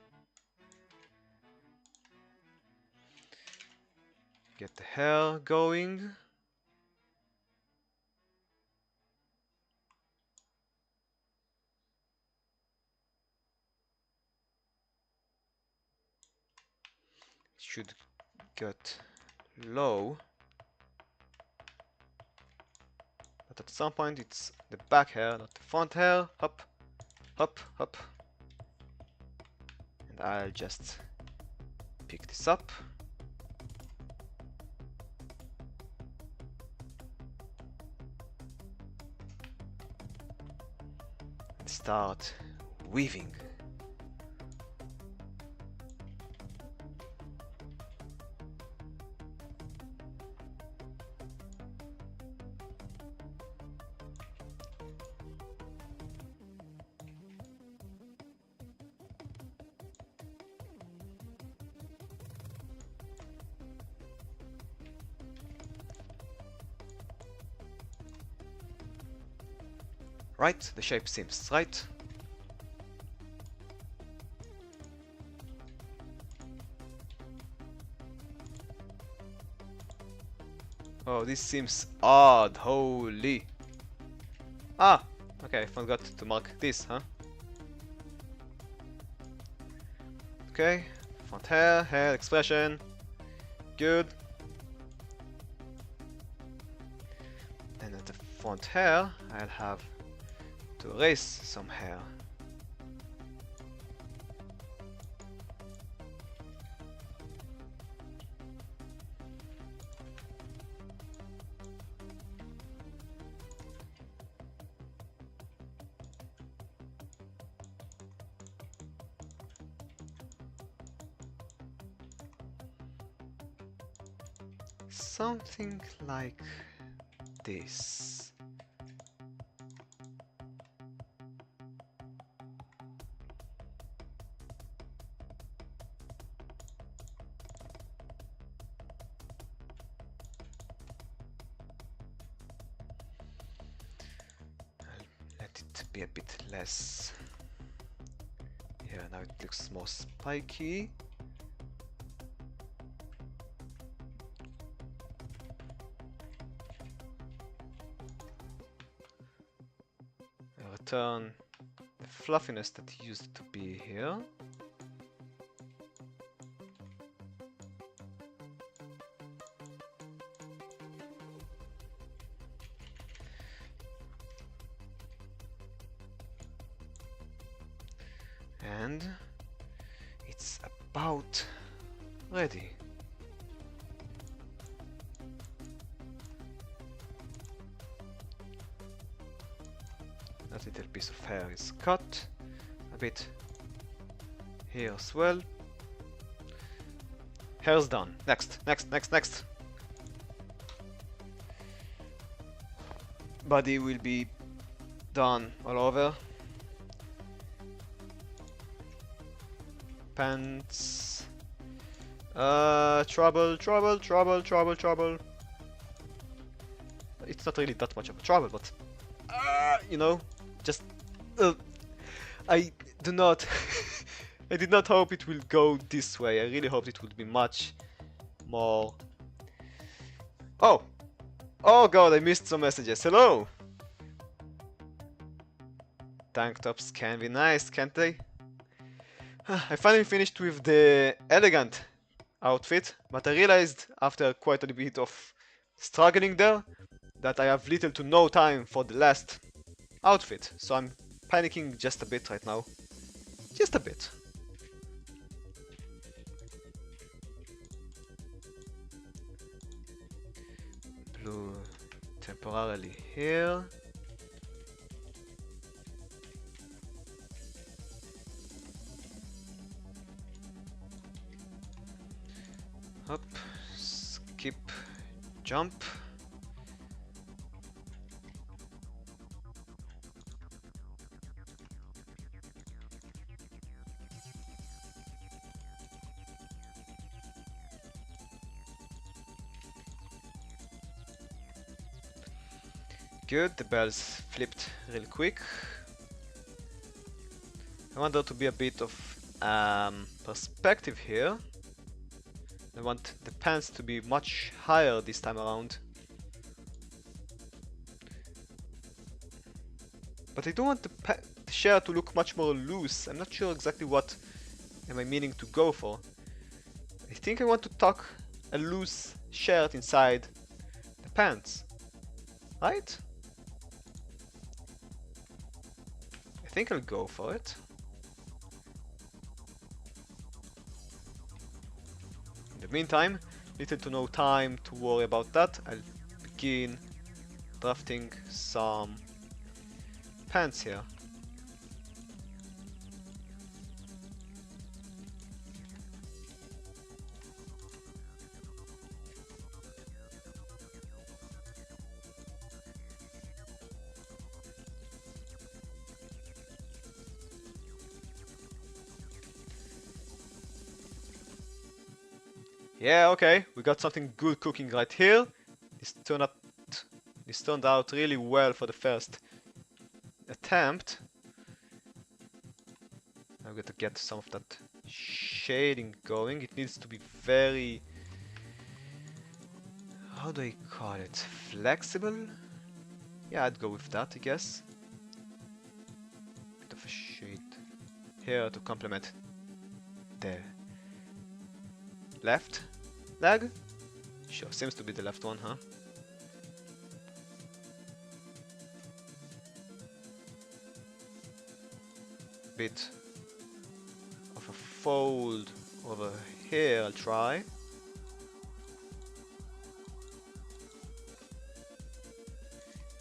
Get the hair going. Should get low. But at some point it's the back hair, not the front hair. Up, up, up. I'll just pick this up. And start weaving. Right, the shape seems right. Oh, this seems odd, holy. Ah, okay, I forgot to mark this, huh? Okay, front hair, hair expression, good. Then at the front hair, I'll have to erase some hair. Something like this. Let it be a bit less. Yeah, now it looks more spiky. Return the fluffiness that used to be here. And it's about ready. That little piece of hair is cut a bit here as well. Hair's done. Next. Body will be done all over. Pants. Trouble. It's not really that much of a trouble, but you know, just I do not I did not hope it will go this way. I really hoped it would be much more. Oh god, I missed some messages. Hello. Tank tops can be nice, can't they? I finally finished with the elegant outfit, but I realized after quite a bit of struggling there that I have little to no time for the last outfit, so I'm panicking just a bit right now. Just a bit. Blue temporarily here. Up, skip, jump. Good, the bells flipped real quick. I want there to be a bit of perspective here. I want the pants to be much higher this time around. But I don't want the shirt to look much more loose. I'm not sure exactly what am I meaning to go for. I think I want to tuck a loose shirt inside the pants. Right? I think I'll go for it. the meantime, little to no time to worry about that. I'll begin drafting some pants here. Yeah, okay, we got something good cooking right here. This turned out really well for the first attempt. I'm going to get some of that shading going. It needs to be very... how do I call it? Flexible? Yeah, I'd go with that, I guess. Bit of a shade here to complement the left leg? Sure, seems to be the left one, huh? Bit of a fold over here, I'll try.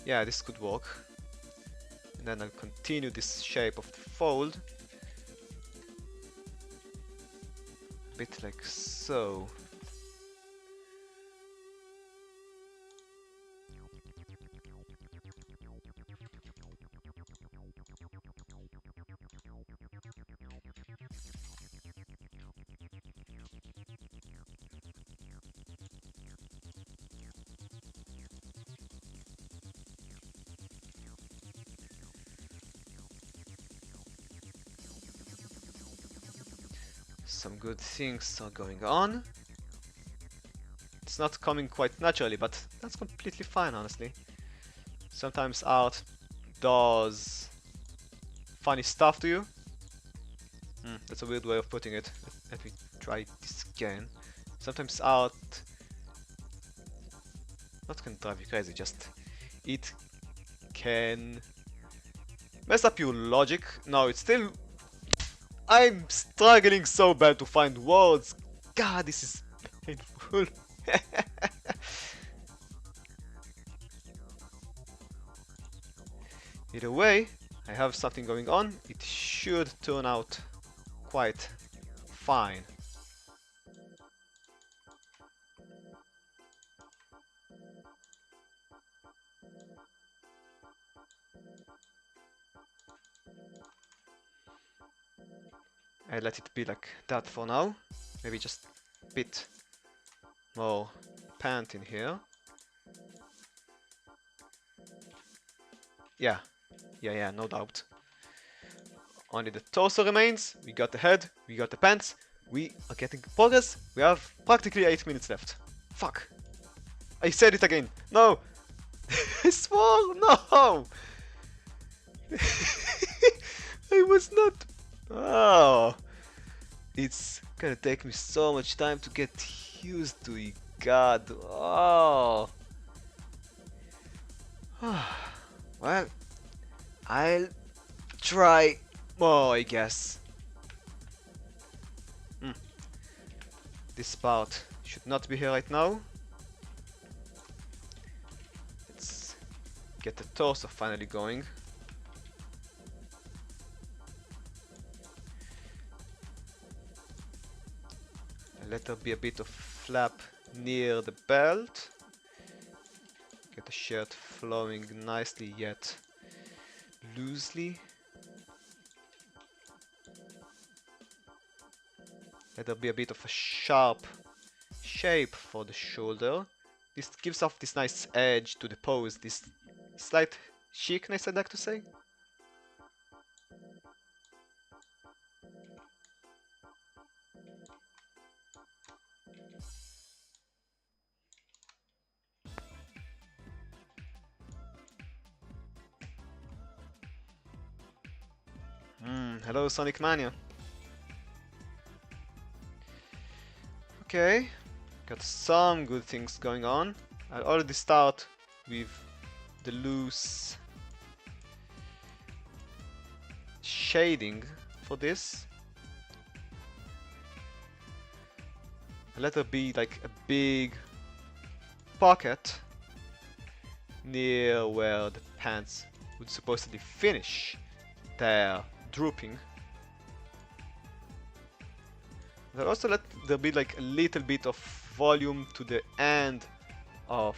Yeah, this could work. And then I'll continue this shape of the fold. A bit like so. Some good things are going on. It's not coming quite naturally, but that's completely fine, honestly. Sometimes art does funny stuff to you. That's a weird way of putting it. Let me try this again. Sometimes art not can drive you crazy, just it can mess up your logic. No, it's still... I'm struggling so bad to find words. God, this is painful. Either way, I have something going on. It should turn out quite fine. I let it be like that for now. Maybe just a bit more pant in here. Yeah, no doubt. Only the torso remains. We got the head, we got the pants. We are getting progress. We have practically 8 minutes left. Fuck. I said it again. No. I swore. No. I was not... Oh, it's gonna take me so much time to get used to it. God. Oh. Well, I'll try more, I guess. This part should not be here right now. Let's get the torso finally going. Let there be a bit of flap near the belt. Get the shirt flowing nicely yet loosely. Let there be a bit of a sharp shape for the shoulder. This gives off this nice edge to the pose, this slight chicness, I'd like to say. Hello, Sonic Mania. Okay, got some good things going on. I'll already start with the loose shading for this. and let there be like a big pocket near where the pants would supposedly finish their drooping. But also let there be like a little bit of volume to the end of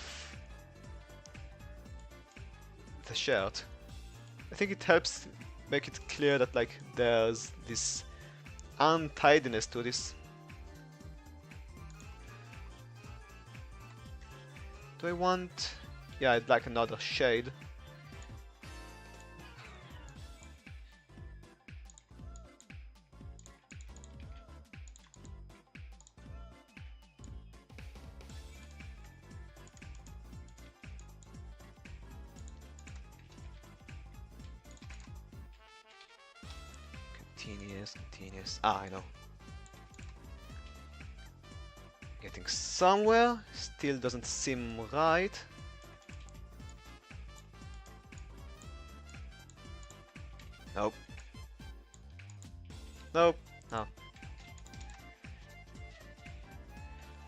the shirt. I think it helps make it clear that like there's this untidiness to this. Do I want... Yeah, I'd like another shade. Continuous. Ah, I know. Getting somewhere. Still doesn't seem right. Nope. Nope. No.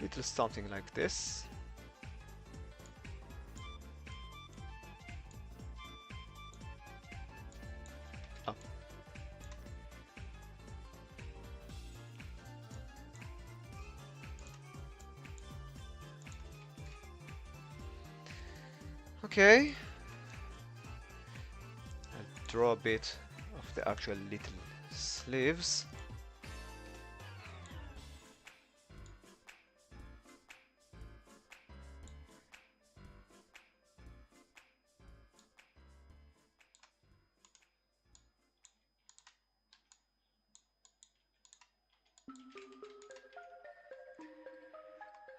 Little something like this. Oh. Okay. I'll draw a bit of the actual little sleeves.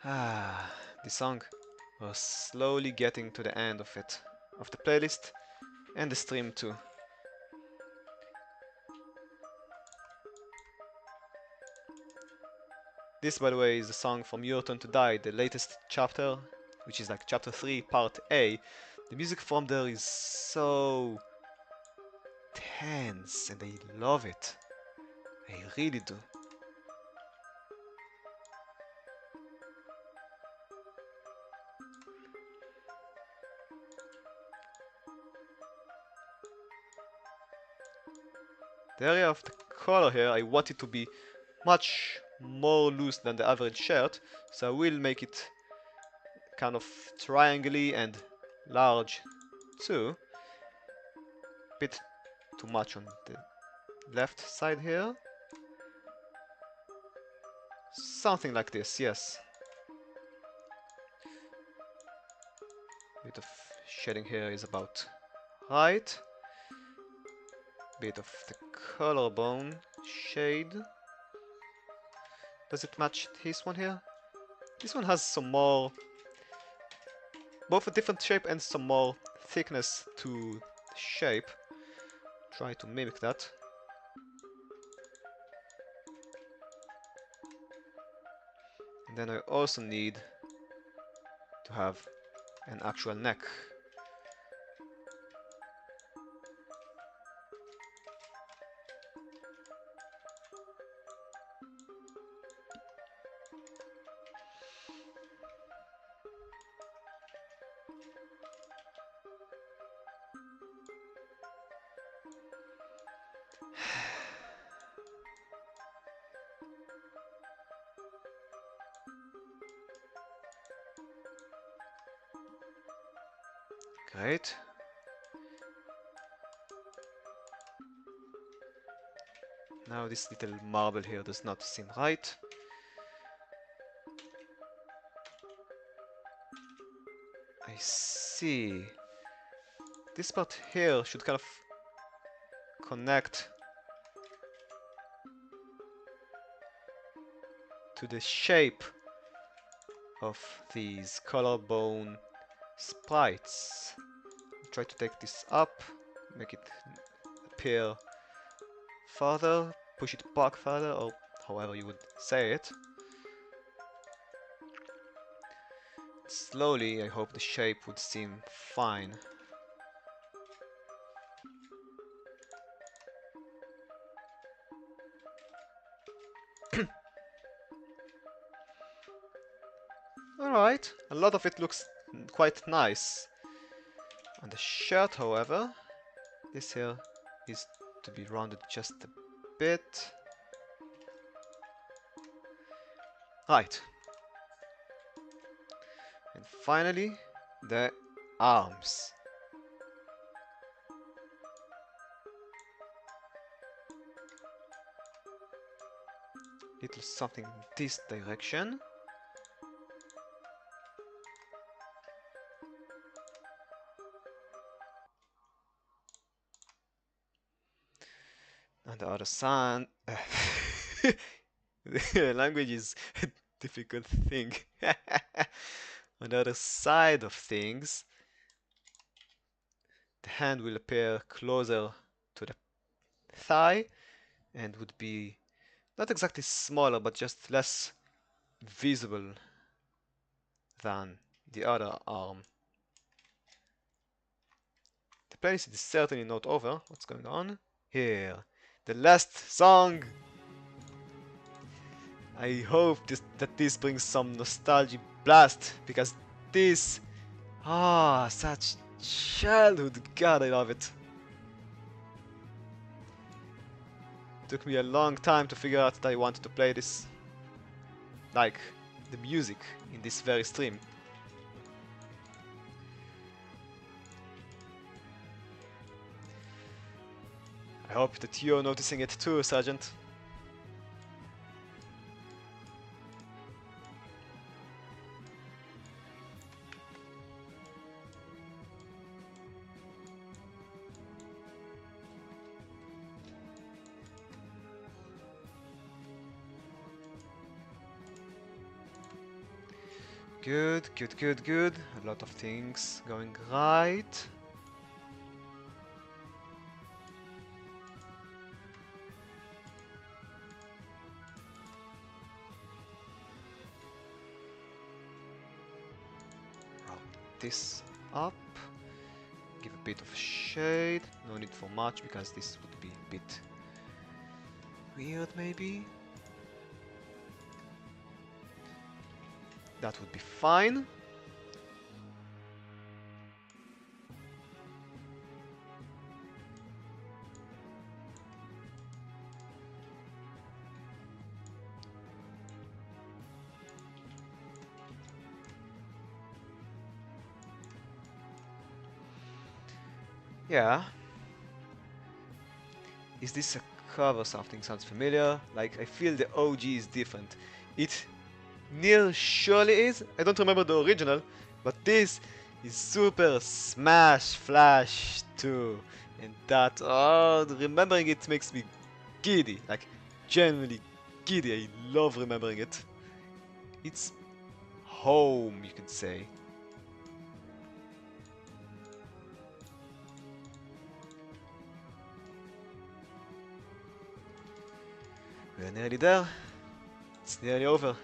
Ah, the song was slowly getting to the end of it, of the playlist and the stream too. This, by the way, is a song from Your Turn to Die, the latest chapter, which is like chapter 3, part A. The music from there is so tense and I love it. I really do. The area of the collar here, I want it to be much more loose than the average shirt, so I will make it kind of triangle-y and large too. Bit too much on the left side here. Something like this, yes. Bit of shading here is about right. Bit of the collarbone shade. Does it match this one here? This one has some more, both a different shape and some more thickness to the shape. Try to mimic that. And then I also need to have an actual neck. Great. Now this little marble here does not seem right. I see. This part here should kind of connect to the shape of these collarbone sprites. Try to take this up, make it appear further, push it back further, or however you would say it. Slowly, I hope the shape would seem fine. Alright, a lot of it looks quite nice. On the shirt, however, this here is to be rounded just a bit. Right. And finally, the arms. Little something in this direction. On the other side, the language is a difficult thing. On the other side of things, the hand will appear closer to the thigh and would be not exactly smaller, but just less visible than the other arm. The playlist is certainly not over. What's going on here? The last song! I hope that this brings some nostalgia blast, because this... such childhood. God, I love it. Took me a long time to figure out that I wanted to play this. Like, the music in this very stream. I hope that you're noticing it too, Sergeant. Good, good, good, good. A lot of things going right. Round this up. Give a bit of shade. No need for much because this would be a bit weird, maybe. That would be fine. Yeah. Is this a cover? Something sounds familiar. Like, I feel the OG is different. It near surely is. I don't remember the original, but this is Super Smash Flash 2. And that, remembering it makes me giddy. Like, genuinely giddy. I love remembering it. It's home, you could say. We're nearly there. It's nearly over.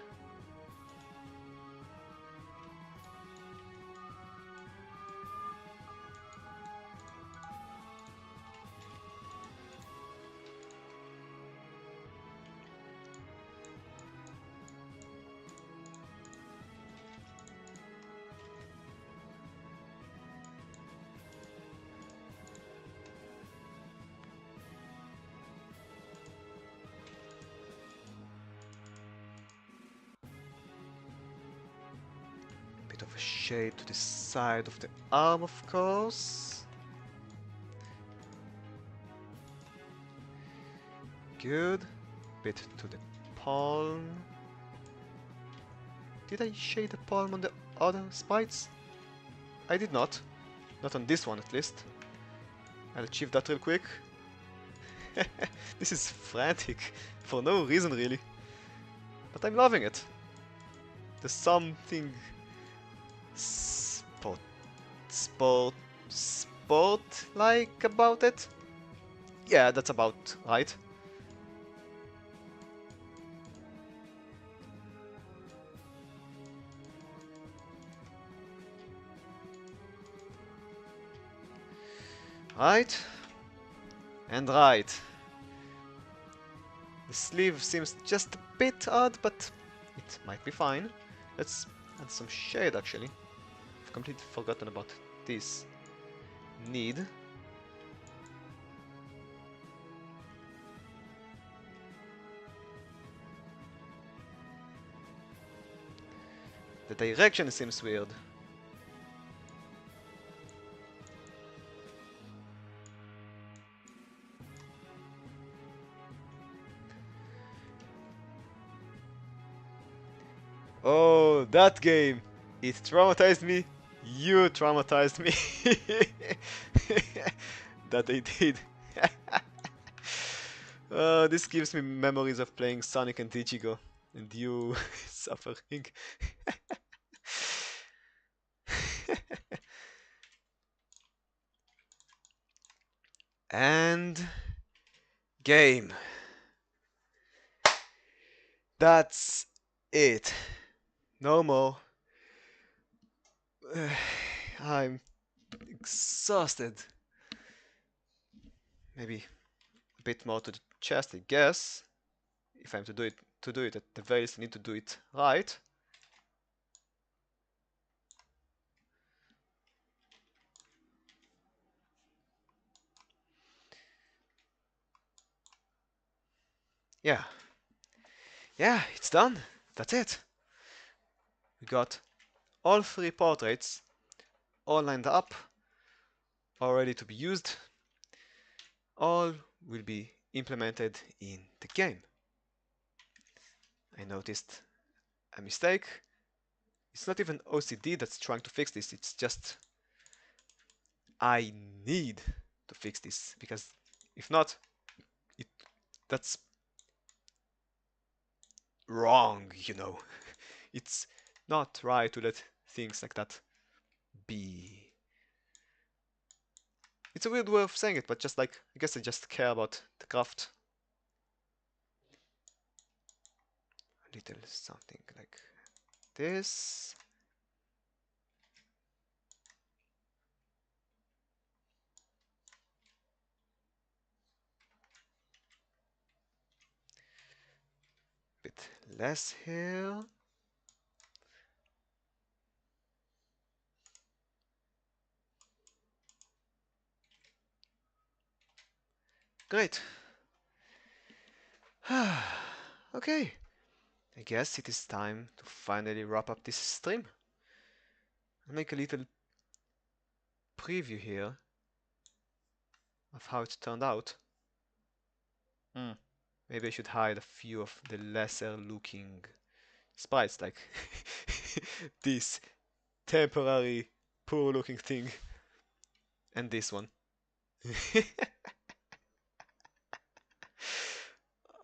Of a shade to the side of the arm, of course. Good. Bit to the palm. Did I shade the palm on the other sprites? I did not. Not on this one, at least. I'll achieve that real quick. This is frantic. For no reason, really. But I'm loving it. There's something... sport-like about it? Yeah, that's about right. Right. And right. The sleeve seems just a bit odd, but it might be fine. Let's Add some shade actually. I've completely forgotten about this need. The direction seems weird. Oh, that game! It traumatized me. You traumatized me. That they did. This gives me memories of playing Sonic and Ichigo, and you suffering. And game. That's it. No more. I'm exhausted. Maybe a bit more to the chest, I guess. If I'm to do it at the very least, I need to do it right. Yeah, yeah, it's done. That's it. We got all three portraits all lined up, all ready to be used. All will be implemented in the game. I noticed a mistake. It's not even OCD that's trying to fix this, it's just I need to fix this, because if not, it that's wrong, you know. It's not right to let things like that be. It's a weird way of saying it, but just like, I guess I just care about the craft. A little something like this. Bit less here. Great. Okay. I guess it is time to finally wrap up this stream. I'll make a little preview here of how it turned out. Maybe I should hide a few of the lesser looking sprites, like this temporary poor looking thing and this one.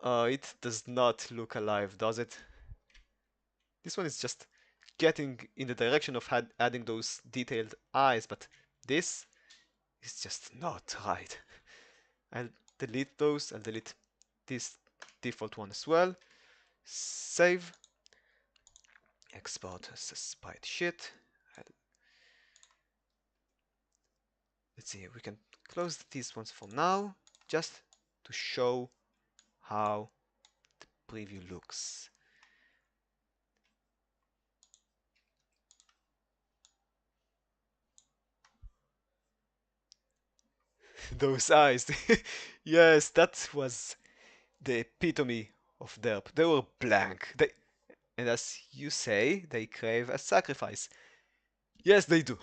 It does not look alive, does it? This one is just getting in the direction of adding those detailed eyes, but this is just not right. I'll delete those, I'll delete this default one as well. Save. Export as a sprite sheet. Let's see, we can close these ones for now, just to show how the preview looks. Those eyes. Yes, that was the epitome of derp. They were blank. And as you say, they crave a sacrifice. Yes, they do.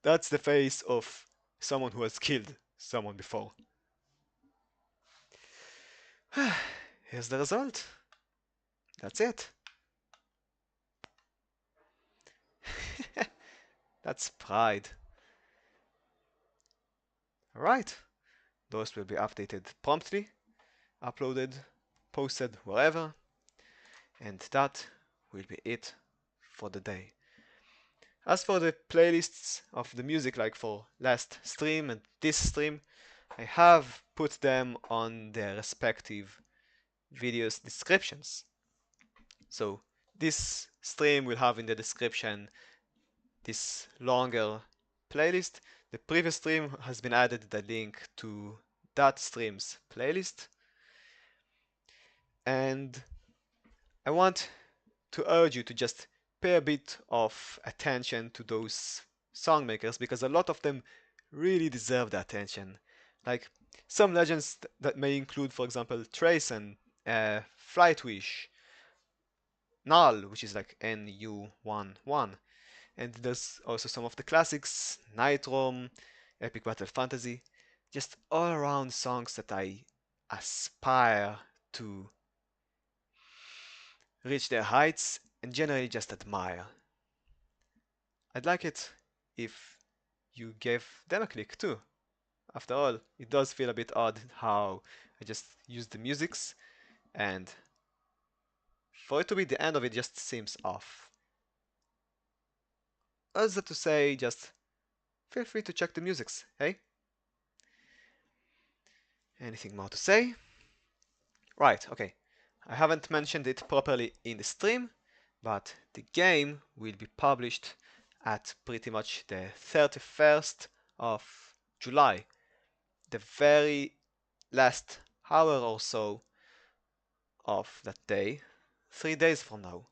That's the face of someone who has killed someone before. Here's the result. That's it. That's pride. Alright. Those will be updated promptly, uploaded, posted wherever, and that will be it for the day. As for the playlists of the music, like for last stream and this stream, I have put them on their respective videos descriptions. So this stream will have in the description this longer playlist. The previous stream has been added the link to that stream's playlist. And I want to urge you to just pay a bit of attention to those song makers because a lot of them really deserve the attention. Like some legends that may include, for example, Trace and Flightwish, Null, which is like NU11, and there's also some of the classics, Nitrom, Epic Battle Fantasy, just all around songs that I aspire to reach their heights and generally just admire. I'd like it if you gave them a click too. After all, it does feel a bit odd how I just use the musics and for it to be the end of it just seems off. Other to say, just feel free to check the musics, hey? Anything more to say? Right, okay. I haven't mentioned it properly in the stream, but the game will be published at pretty much the 31st of July, the very last hour or so of that day, 3 days from now.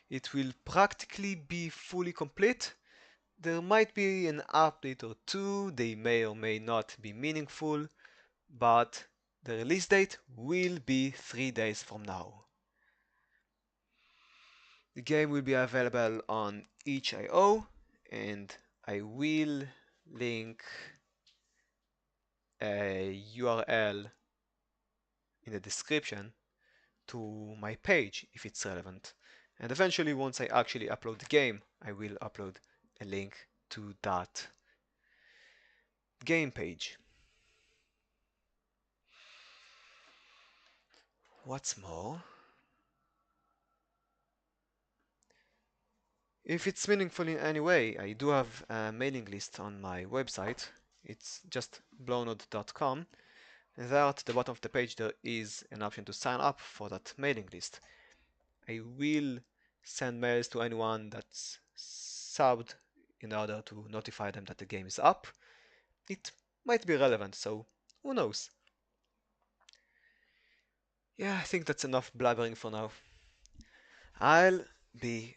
It will practically be fully complete. There might be an update or two, they may or may not be meaningful, but the release date will be 3 days from now. The game will be available on itch.io and I will link a URL in the description to my page if it's relevant. And eventually, once I actually upload the game, I will upload a link to that game page. What's more, if it's meaningful in any way, I do have a mailing list on my website. It's just blownode.com. And there at the bottom of the page there is an option to sign up for that mailing list. I will send mails to anyone that's subbed in order to notify them that the game is up. It might be relevant, so who knows? Yeah, I think that's enough blabbering for now. I'll be